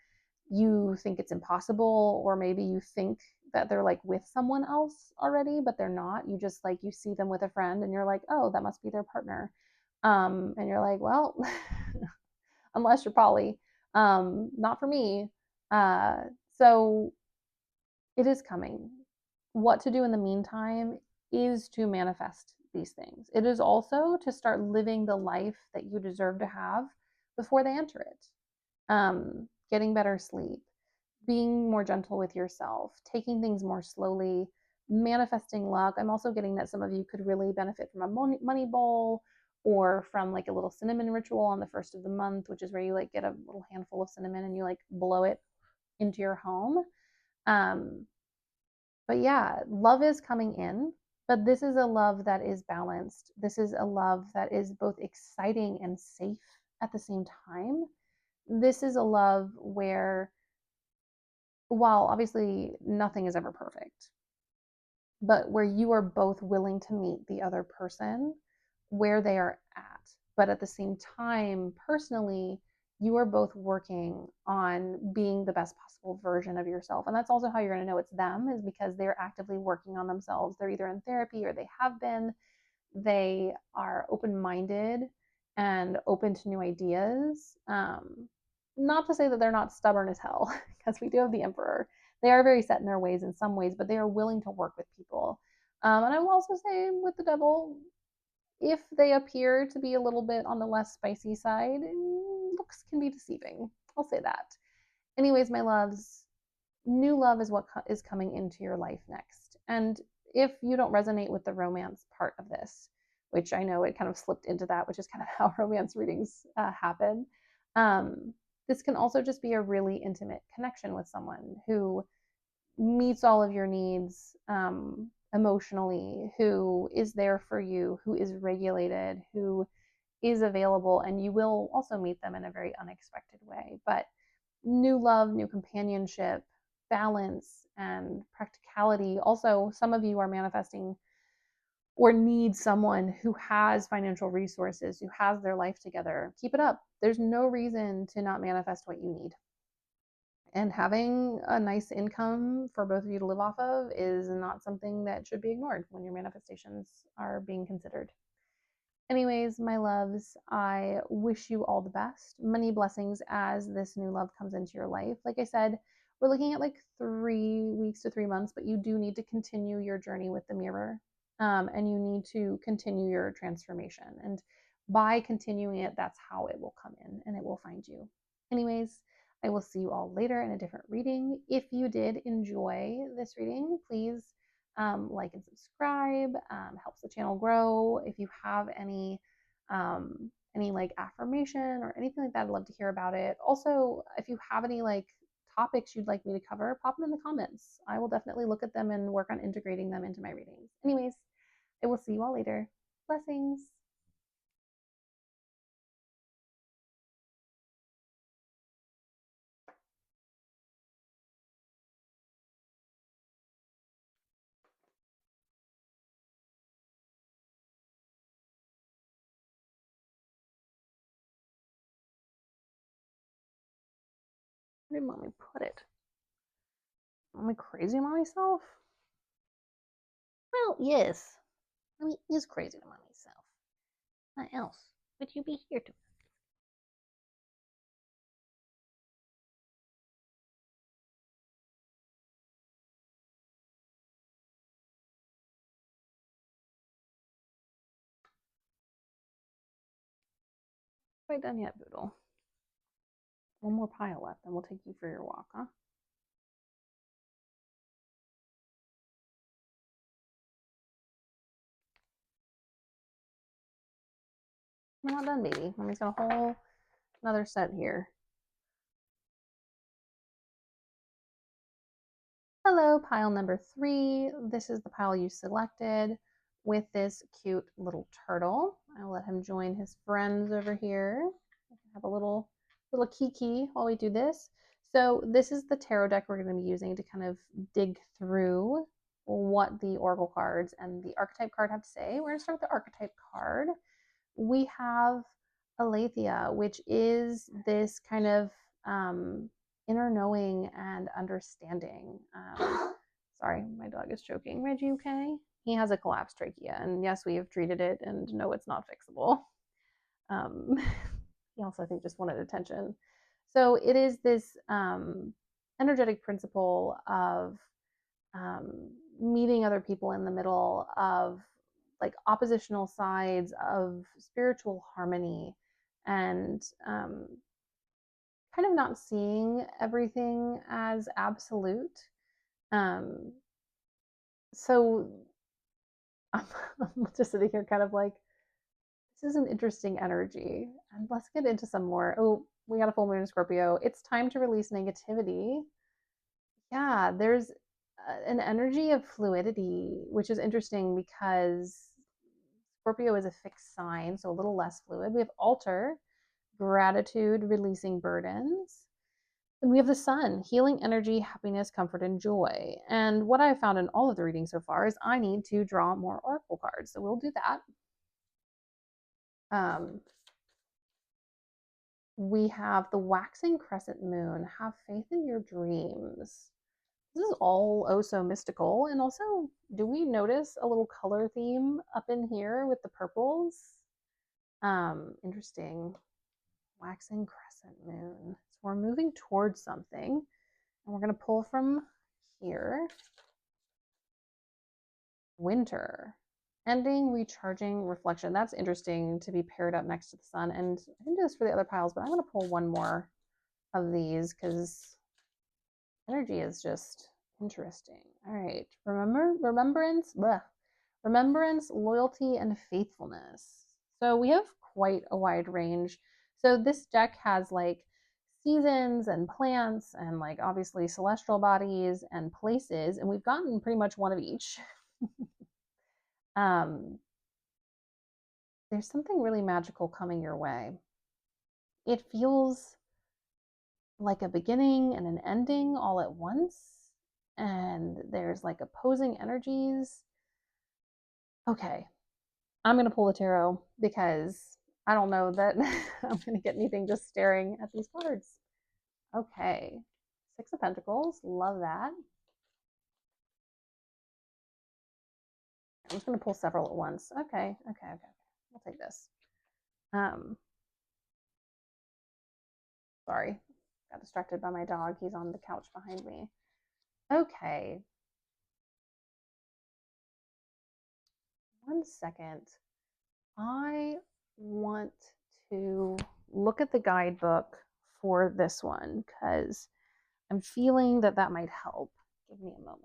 you think it's impossible, or maybe you think that they're like with someone else already, but they're not. You just like you see them with a friend and you're like, oh, that must be their partner. And you're like, well, unless you're poly, not for me. Uh, so it is coming. What to do in the meantime is to manifest these things. It is also to start living the life that you deserve to have before they enter it. Getting better sleep, being more gentle with yourself, taking things more slowly, manifesting luck. I'm also getting that some of you could really benefit from a money bowl or from like a little cinnamon ritual on the first of the month, which is where you like get a little handful of cinnamon and you like blow it into your home. Um, but yeah, love is coming in, but this is a love that is balanced. This is a love that is both exciting and safe at the same time. This is a love where, while obviously nothing is ever perfect, but where you are both willing to meet the other person where they are at. But at the same time, personally, you are both working on being the best possible version of yourself. And that's also how you're going to know it's them, is because they're actively working on themselves. They're either in therapy or they have been. They are open minded and open to new ideas. Not to say that they're not stubborn as hell, because we do have the Emperor. They are very set in their ways in some ways, but they are willing to work with people. And I will also say with the Devil, if they appear to be a little bit on the less spicy side, looks can be deceiving. I'll say that. Anyways, my loves, new love is what is coming into your life next. And if you don't resonate with the romance part of this, which I know it kind of slipped into that, which is kind of how romance readings happen, um, this can also just be a really intimate connection with someone who meets all of your needs emotionally, who is there for you, who is regulated, who is available, and you will also meet them in a very unexpected way. But new love, new companionship, balance, and practicality. Also, some of you are manifesting or need someone who has financial resources, who has their life together. Keep it up. There's no reason to not manifest what you need. And having a nice income for both of you to live off of is not something that should be ignored when your manifestations are being considered. Anyways, my loves, I wish you all the best. Many blessings as this new love comes into your life. Like I said, we're looking at like 3 weeks to 3 months, but you do need to continue your journey with the mirror. And you need to continue your transformation. And by continuing it, that's how it will come in and it will find you. Anyways, I will see you all later in a different reading. If you did enjoy this reading, please like and subscribe. Helps the channel grow. If you have any like affirmation or anything like that, I'd love to hear about it. Also, if you have any like topics you'd like me to cover, pop them in the comments. I will definitely look at them and work on integrating them into my readings. Anyways, I will see you all later. Blessings. Where did mommy put it? Am I crazy about myself? Well, yes. Mommy is crazy to myself. What else would you be here to? Quite done yet, Boodle. One more pile left, and we'll take you for your walk, huh? We're not done, baby. Mommy's got a whole another set here. Hello, pile number 3. This is the pile you selected with this cute little turtle. I'll let him join his friends over here. Have a little kiki while we do this. So this is the tarot deck we're going to be using to kind of dig through what the oracle cards and the archetype card have to say. We're going to start with the archetype card. We have Aletheia, which is this kind of inner knowing and understanding. Sorry, my dog is choking. Reggie, okay? He has a collapsed trachea, and yes, we have treated it, and no, it's not fixable. He also, I think, just wanted attention. So it is this energetic principle of meeting other people in the middle, of like oppositional sides, of spiritual harmony, and kind of not seeing everything as absolute. Um, so I'm, I'm just sitting here kind of like, this is an interesting energy. And let's get into some more. Oh, we got a full moon in Scorpio. It's time to release negativity. Yeah, there's an energy of fluidity, which is interesting because Scorpio is a fixed sign, so a little less fluid. We have altar, gratitude, releasing burdens. And we have the sun, healing energy, happiness, comfort, and joy. And what I've found in all of the readings so far is I need to draw more oracle cards. So we'll do that. We have the waxing crescent moon. Have faith in your dreams. This is all oh so mystical. And also, do we notice a little color theme up in here with the purples? Interesting. Waxing crescent moon. So we're moving towards something, and we're going to pull from here. Winter. Ending, recharging, reflection. That's interesting to be paired up next to the sun. And I didn't do this for the other piles, but I'm going to pull one more of these because energy is just interesting. All right. Remembrance, loyalty, and faithfulness. So we have quite a wide range. So this deck has like seasons and plants and like obviously celestial bodies and places, and we've gotten pretty much one of each. There's something really magical coming your way. It feels like a beginning and an ending all at once, and there's like opposing energies. Okay, I'm gonna pull the tarot because I don't know that I'm gonna get anything just staring at these cards. Okay, Six of Pentacles, love that. I'm just gonna pull several at once. Okay. We'll take this. Sorry, got distracted by my dog. He's on the couch behind me. Okay. One second. I want to look at the guidebook for this one because I'm feeling that that might help. Give me a moment.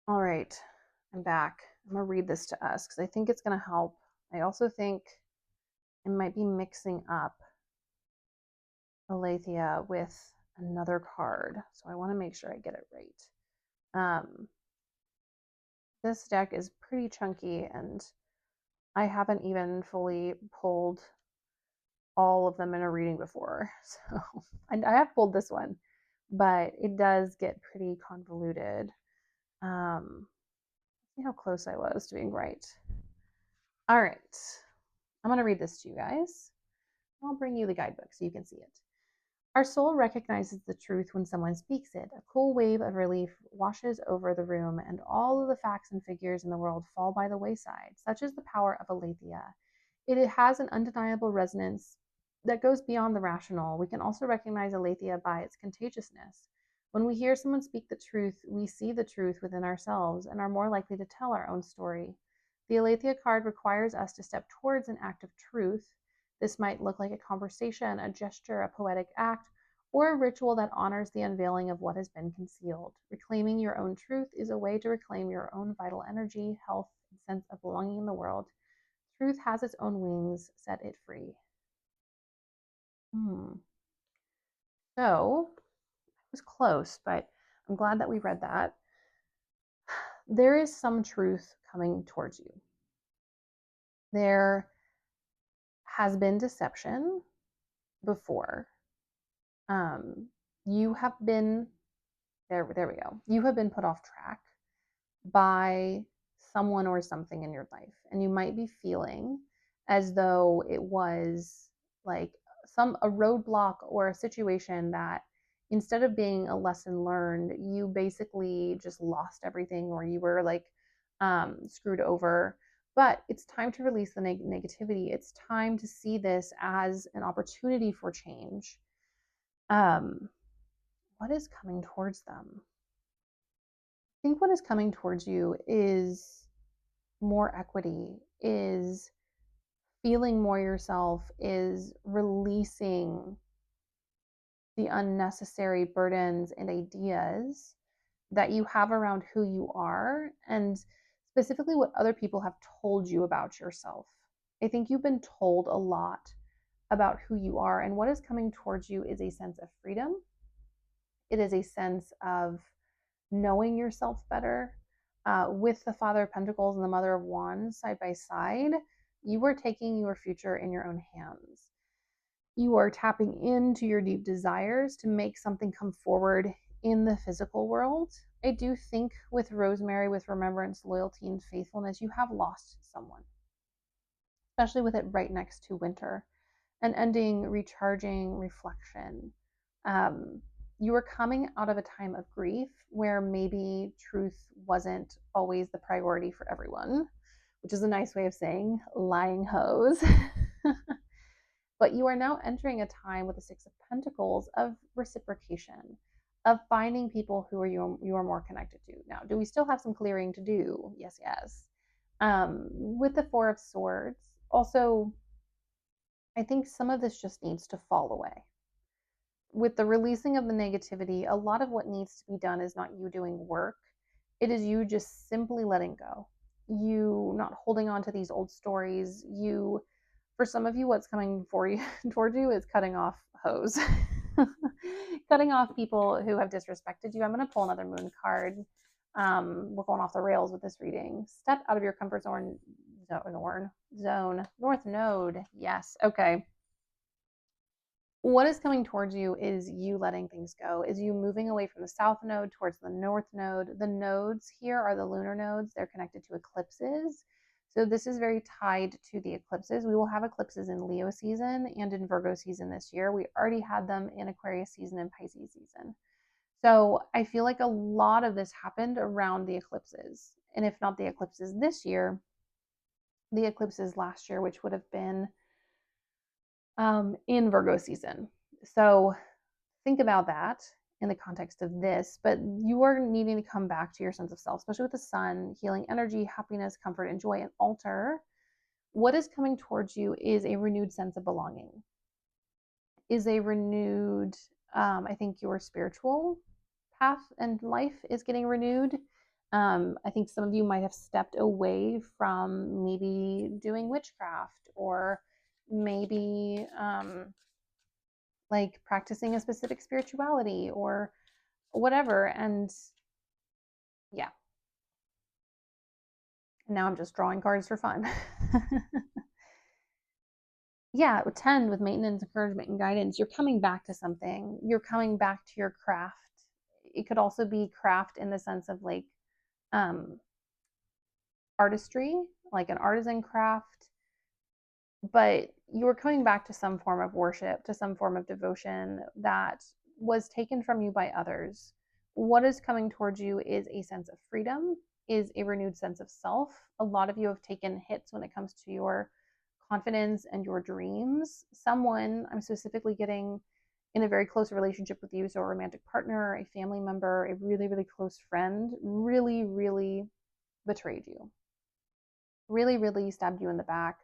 All right, I'm back. I'm going to read this to us because I think it's going to help. I also think it might be mixing up Aletheia with another card. So I want to make sure I get it right. This deck is pretty chunky and I haven't even fully pulled all of them in a reading before. So I have pulled this one, but it does get pretty convoluted. See how close I was to being right. All right. I'm going to read this to you guys. I'll bring you the guidebook so you can see it. Our soul recognizes the truth when someone speaks it. A cool wave of relief washes over the room, and all of the facts and figures in the world fall by the wayside. Such is the power of Aletheia. It has an undeniable resonance that goes beyond the rational. We can also recognize Aletheia by its contagiousness. When we hear someone speak the truth, we see the truth within ourselves and are more likely to tell our own story. The Aletheia card requires us to step towards an act of truth. This might look like a conversation, a gesture, a poetic act, or a ritual that honors the unveiling of what has been concealed. Reclaiming your own truth is a way to reclaim your own vital energy, health, and sense of belonging in the world. Truth has its own wings, set it free. So, it was close, but I'm glad that we read that. There is some truth coming towards you. There has been deception before. You have been there we go. You have been put off track by someone or something in your life, and you might be feeling as though it was like a roadblock or a situation that instead of being a lesson learned, you basically just lost everything, or you were like screwed over. But it's time to release the negativity. It's time to see this as an opportunity for change. um what is coming towards them? I think what is coming towards you is more equity, is feeling more yourself, is releasing the unnecessary burdens and ideas that you have around who you are, and specifically what other people have told you about yourself. I think you've been told a lot about who you are, and what is coming towards you is a sense of freedom. It is a sense of knowing yourself better. With the Father of Pentacles and the Mother of Wands side by side, you are taking your future in your own hands. You are tapping into your deep desires to make something come forward in the physical world. I do think with Rosemary, with remembrance, loyalty, and faithfulness, you have lost someone, especially with it right next to winter and ending, recharging, reflection. Um, you were coming out of a time of grief where maybe truth wasn't always the priority for everyone, which is a nice way of saying lying hoes. But you are now entering a time with the Six of Pentacles of reciprocation, of finding people who are you are more connected to. Now, do we still have some clearing to do? Yes, yes. With the Four of Swords, also, I think some of this just needs to fall away. With the releasing of the negativity, a lot of what needs to be done is not you doing work. It is you just simply letting go. You not holding on to these old stories. You, for some of you, what's coming for you towards you is cutting off hoes. Cutting off people who have disrespected you. I'm going to pull another moon card. We're going off the rails with this reading. Step out of your comfort zone. North node. Yes. Okay. What is coming towards you is you letting things go, is you moving away from the south node towards the north node. The nodes here are the lunar nodes. They're connected to eclipses. So this is very tied to the eclipses. We will have eclipses in Leo season and in Virgo season this year. We already had them in Aquarius season and Pisces season. So I feel like a lot of this happened around the eclipses. And if not the eclipses this year, the eclipses last year, which would have been in Virgo season. So think about that in the context of this, but you are needing to come back to your sense of self, especially with the sun, healing energy, happiness, comfort, and joy, and altar. What is coming towards you is a renewed sense of belonging, is a renewed, I think your spiritual path and life is getting renewed. I think some of you might have stepped away from maybe doing witchcraft, or maybe like practicing a specific spirituality or whatever. And yeah, now I'm just drawing cards for fun. Yeah, 10 with maintenance, encouragement, and guidance. You're coming back to something. You're coming back to your craft. It could also be craft in the sense of like um, artistry, like an artisan craft, but you were coming back to some form of worship, to some form of devotion that was taken from you by others. What is coming towards you is a sense of freedom, is a renewed sense of self. A lot of you have taken hits when it comes to your confidence and your dreams. Someone, I'm specifically getting in a very close relationship with you, so a romantic partner, a family member, a really, really close friend, really, really betrayed you, really, really stabbed you in the back.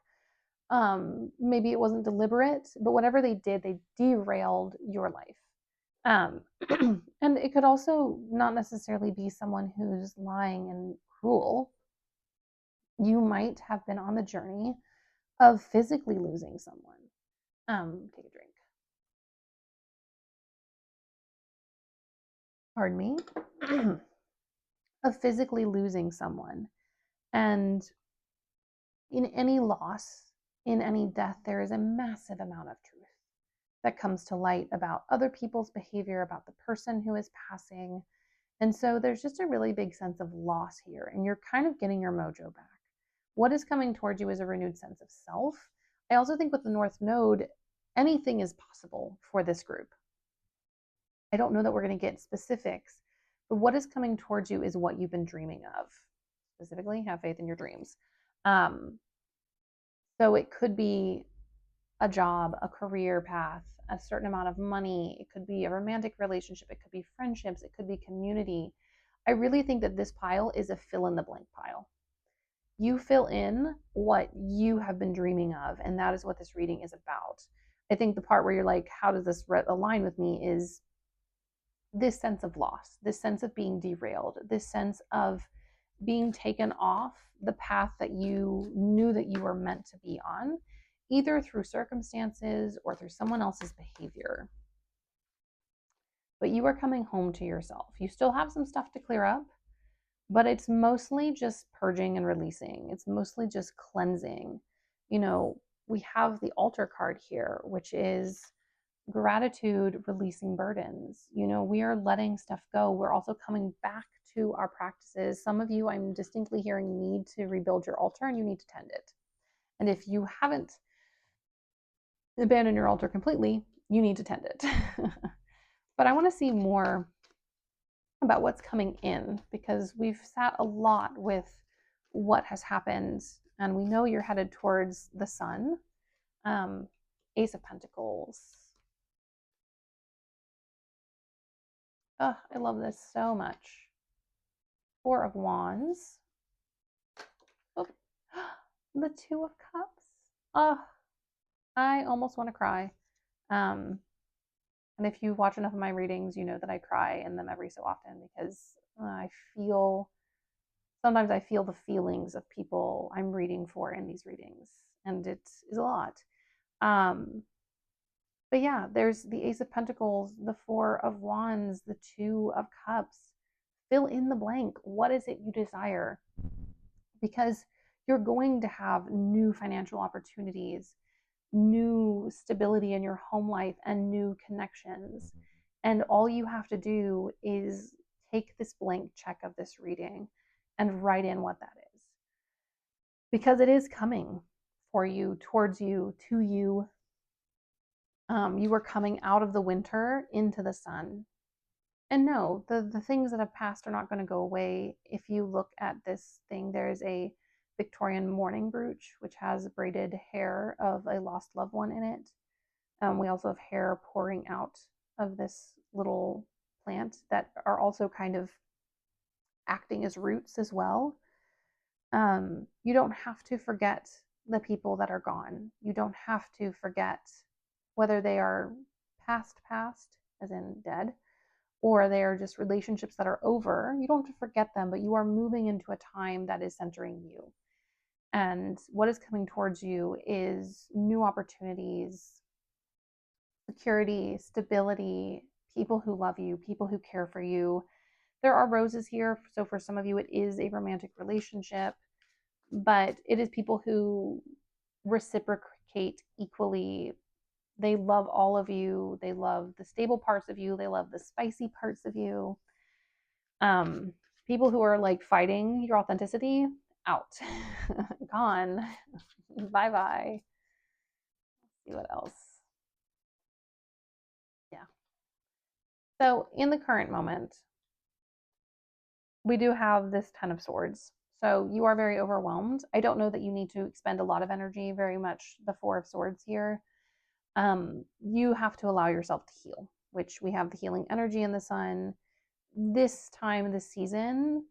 Maybe it wasn't deliberate, but whatever they did, they derailed your life. And it could also not necessarily be someone who's lying and cruel. You might have been on the journey of physically losing someone. Take a drink. pardon me, of physically losing someone. And in any loss, in any death, there is a massive amount of truth that comes to light about other people's behavior, about the person who is passing. And so there's just a really big sense of loss here, and you're kind of getting your mojo back. What is coming towards you is a renewed sense of self. I also think with the North Node, anything is possible for this group. I don't know that we're going to get specifics, but what is coming towards you is what you've been dreaming of. Specifically, have faith in your dreams. So it could be a job, a career path, a certain amount of money. It could be a romantic relationship. It could be friendships. It could be community. I really think that this pile is a fill in the blank pile. You fill in what you have been dreaming of, and that is what this reading is about. I think the part where you're like, how does this align with me, is this sense of loss, this sense of being derailed, this sense of being taken off the path that you knew that you were meant to be on, either through circumstances or through someone else's behavior. But you are coming home to yourself. You still have some stuff to clear up, but it's mostly just purging and releasing. It's mostly just cleansing. You know, we have the altar card here, which is gratitude, releasing burdens. You know, we are letting stuff go. We're also coming back to our practices. Some of you, I'm distinctly hearing, need to rebuild your altar and you need to tend it. And if you haven't abandoned your altar completely, you need to tend it. But I want to see more about what's coming in, because we've sat a lot with what has happened, and we know you're headed towards the sun. Ace of Pentacles. Oh, I love this so much. Four of Wands. Oh, the Two of Cups. Oh, I almost want to cry. And if you watch enough of my readings, you know that I cry in them every so often, because sometimes I feel the feelings of people I'm reading for in these readings, and it is a lot. But yeah, there's the Ace of Pentacles, the Four of Wands, the Two of Cups. Fill in the blank. What is it you desire? Because you're going to have new financial opportunities, new stability in your home life, and new connections. And all you have to do is take this blank check of this reading and write in what that is. Because it is coming for you, towards you, to you. You are coming out of the winter into the sun. And no, the things that have passed are not going to go away. If you look at this thing, there's a Victorian mourning brooch, which has braided hair of a lost loved one in it. We also have hair pouring out of this little plant that are also kind of acting as roots as well. You don't have to forget the people that are gone. You don't have to forget whether they are past, as in dead, or they are just relationships that are over. You don't have to forget them, but you are moving into a time that is centering you. And what is coming towards you is new opportunities, security, stability, people who love you, people who care for you. There are roses here. So for some of you, it is a romantic relationship, but it is people who reciprocate equally. They love all of you. They love the stable parts of you. They love the spicy parts of you. People who are like fighting your authenticity, out. Gone. Bye bye. See what else. Yeah. So in the current moment, we do have this Ten of Swords. So you are very overwhelmed. I don't know that you need to expend a lot of energy, very much the Four of Swords here. You have to allow yourself to heal, which we have the healing energy in the sun. This time, this season,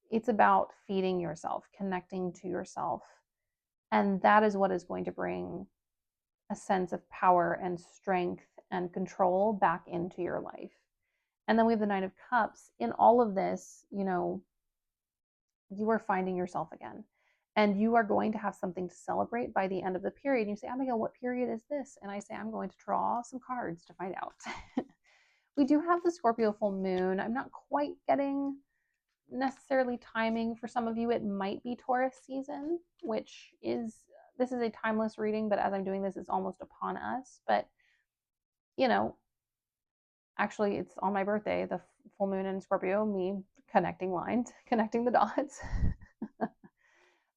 it's about feeding yourself, connecting to yourself. And that is what is going to bring a sense of power and strength and control back into your life. And then we have the Nine of Cups. In all of this, you know, you are finding yourself again. And you are going to have something to celebrate by the end of the period. And you say, Abigail, what period is this? And I say, I'm going to draw some cards to find out. We do have the Scorpio full moon. I'm not quite getting necessarily timing. For some of you, it might be Taurus season, which is, this is a timeless reading, but as I'm doing this, it's almost upon us. But, you know, actually, it's on my birthday, the full moon in Scorpio, me connecting lines, connecting the dots.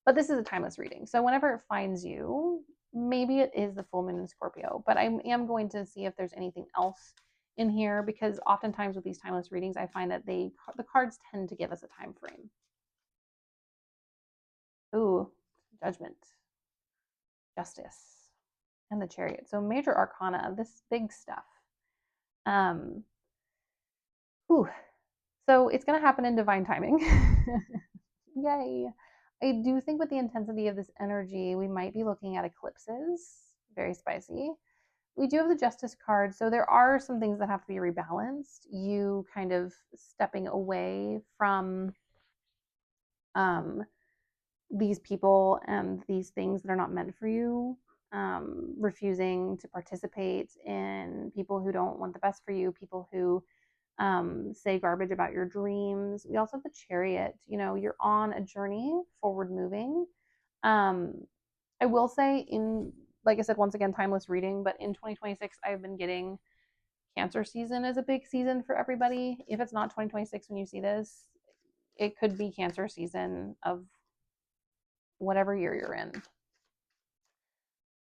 But this is a timeless reading. So whenever it finds you, maybe it is the full moon in Scorpio. But I am going to see if there's anything else in here, because oftentimes with these timeless readings, I find that the cards tend to give us a time frame. Ooh, Judgment, Justice, and the Chariot. So major arcana, this big stuff. Whew. So it's going to happen in divine timing. Yay. I do think with the intensity of this energy, we might be looking at eclipses. Very spicy. We do have the Justice card, so there are some things that have to be rebalanced. You kind of stepping away from these people and these things that are not meant for you, refusing to participate in people who don't want the best for you, people who say garbage about your dreams. We also have the Chariot. You know, you're on a journey, forward moving. I will say, in, like I said, once again, timeless reading, but in 2026, I've been getting Cancer season is a big season for everybody. If it's not 2026 when you see this, it could be Cancer season of whatever year you're in.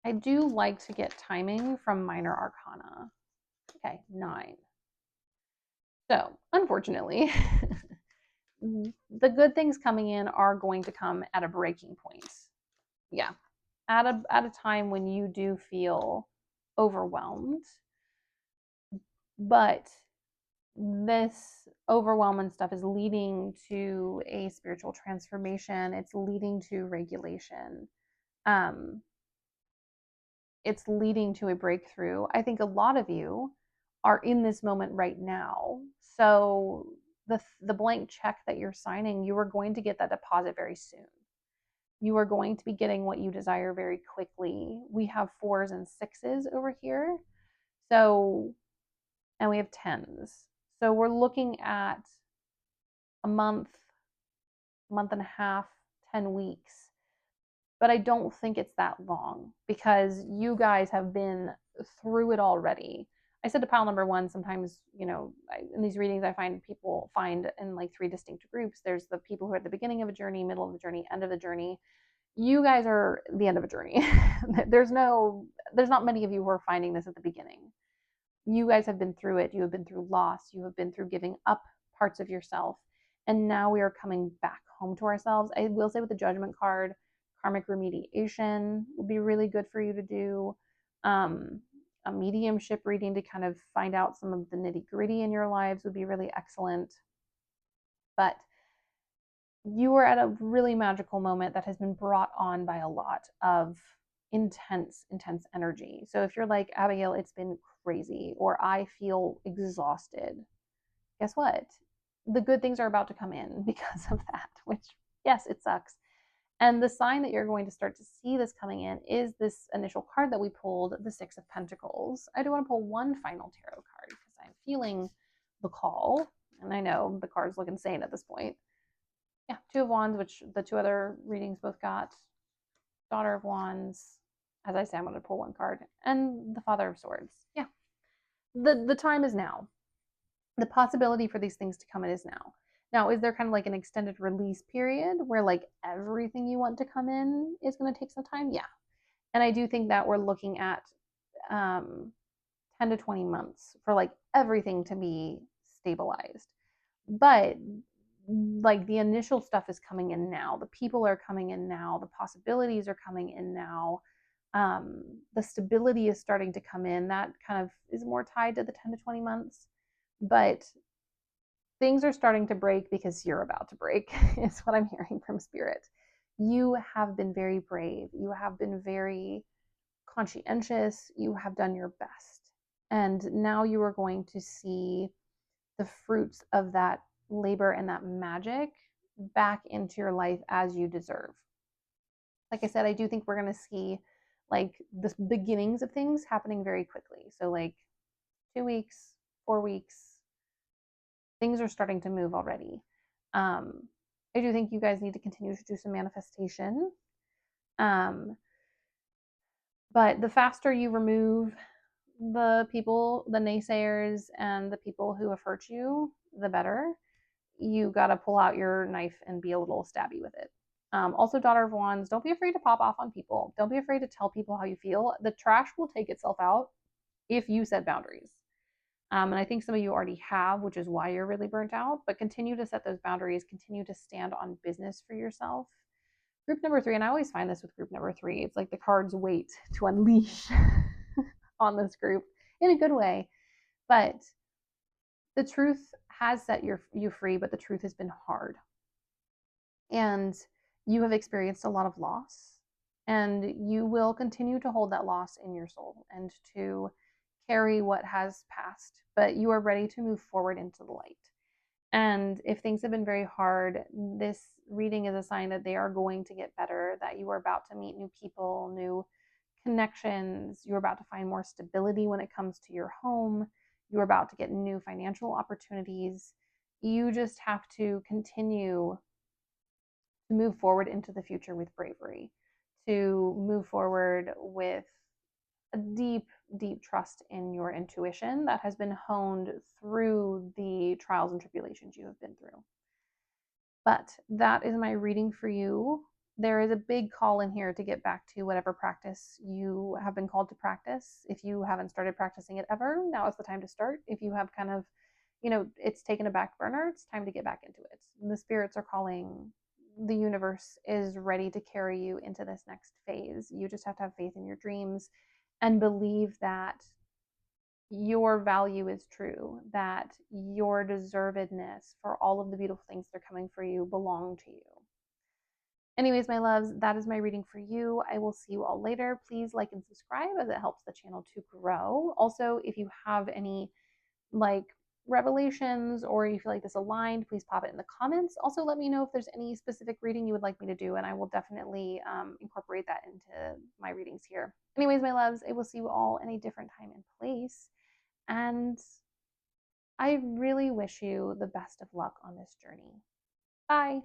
I do like to get timing from minor arcana. Okay, 9. So, unfortunately, the good things coming in are going to come at a breaking point. Yeah, at a time when you do feel overwhelmed. But this overwhelming stuff is leading to a spiritual transformation. It's leading to regulation. Um, it's leading to a breakthrough. I think a lot of you are in this moment right now. So the blank check that you're signing, you are going to get that deposit very soon. You are going to be getting what you desire very quickly. We have 4s and 6s over here. So, and we have 10s. So we're looking at a month and a half, 10 weeks. But I don't think it's that long, because you guys have been through it already. I said to pile number 1, sometimes, you know, in these readings, I find people find in like 3 distinct groups. There's the people who are at the beginning of a journey, middle of the journey, end of the journey. You guys are the end of a journey. there's not many of you who are finding this at the beginning. You guys have been through it. You have been through loss. You have been through giving up parts of yourself. And now we are coming back home to ourselves. I will say with the Judgment card, karmic remediation would be really good for you to do. A mediumship reading to kind of find out some of the nitty gritty in your lives would be really excellent. But you are at a really magical moment that has been brought on by a lot of intense energy. So if you're like, Abigail, it's been crazy, or I feel exhausted, guess what? The good things are about to come in because of that, which, yes, it sucks. And the sign that you're going to start to see this coming in is this initial card that we pulled, the 6 of Pentacles. I do want to pull one final tarot card because I'm feeling the call. And I know the cards look insane at this point. Yeah, 2 of Wands, which the 2 other readings both got. Daughter of Wands. As I say, I'm going to pull one card. And the Father of Swords. Yeah. The time is now. The possibility for these things to come in is now. Now, is there kind of like an extended release period where like everything you want to come in is going to take some time? Yeah. And I do think that we're looking at 10 to 20 months for like everything to be stabilized. But like the initial stuff is coming in now. The people are coming in now. The possibilities are coming in now. The stability is starting to come in. That kind of is more tied to the 10 to 20 months. But things are starting to break because you're about to break, is what I'm hearing from Spirit. You have been very brave. You have been very conscientious. You have done your best. And now you are going to see the fruits of that labor and that magic back into your life as you deserve. Like I said, I do think we're going to see like the beginnings of things happening very quickly. So like 2 weeks, 4 weeks, things are starting to move already. I do think you guys need to continue to do some manifestation. Um, but the faster you remove the people, the naysayers, and the people who have hurt you, the better. You got to pull out your knife and be a little stabby with it. Also, Daughter of Wands, don't be afraid to pop off on people. Don't be afraid to tell people how you feel. The trash will take itself out if you set boundaries. And I think some of you already have, which is why you're really burnt out, but continue to set those boundaries, continue to stand on business for yourself. Group number 3, and I always find this with group number 3, it's like the cards wait to unleash on this group in a good way. But the truth has set you free, but the truth has been hard. And you have experienced a lot of loss. And you will continue to hold that loss in your soul and to carry what has passed. But you are ready to move forward into the light. And if things have been very hard, this reading is a sign that they are going to get better, that you are about to meet new people, new connections. You're about to find more stability when it comes to your home. You're about to get new financial opportunities. You just have to continue to move forward into the future with bravery, to move forward with a deep, deep trust in your intuition that has been honed through the trials and tribulations you have been through. But that is my reading for you. There is a big call in here to get back to whatever practice you have been called to practice. If you haven't started practicing it ever, now is the time to start. If you have kind of, it's taken a back burner, it's time to get back into it. The spirits are calling. The universe is ready to carry you into this next phase. You just have to have faith in your dreams and believe that your value is true, that your deservedness for all of the beautiful things that are coming for you belong to you. Anyways, my loves, that is my reading for you. I will see you all later. Please like and subscribe as it helps the channel to grow. Also, if you have any like revelations or you feel like this aligned, please pop it in the comments. Also, let me know if there's any specific reading you would like me to do, and I will definitely incorporate that into my readings here. Anyways, my loves, I will see you all in a different time and place. And I really wish you the best of luck on this journey. Bye.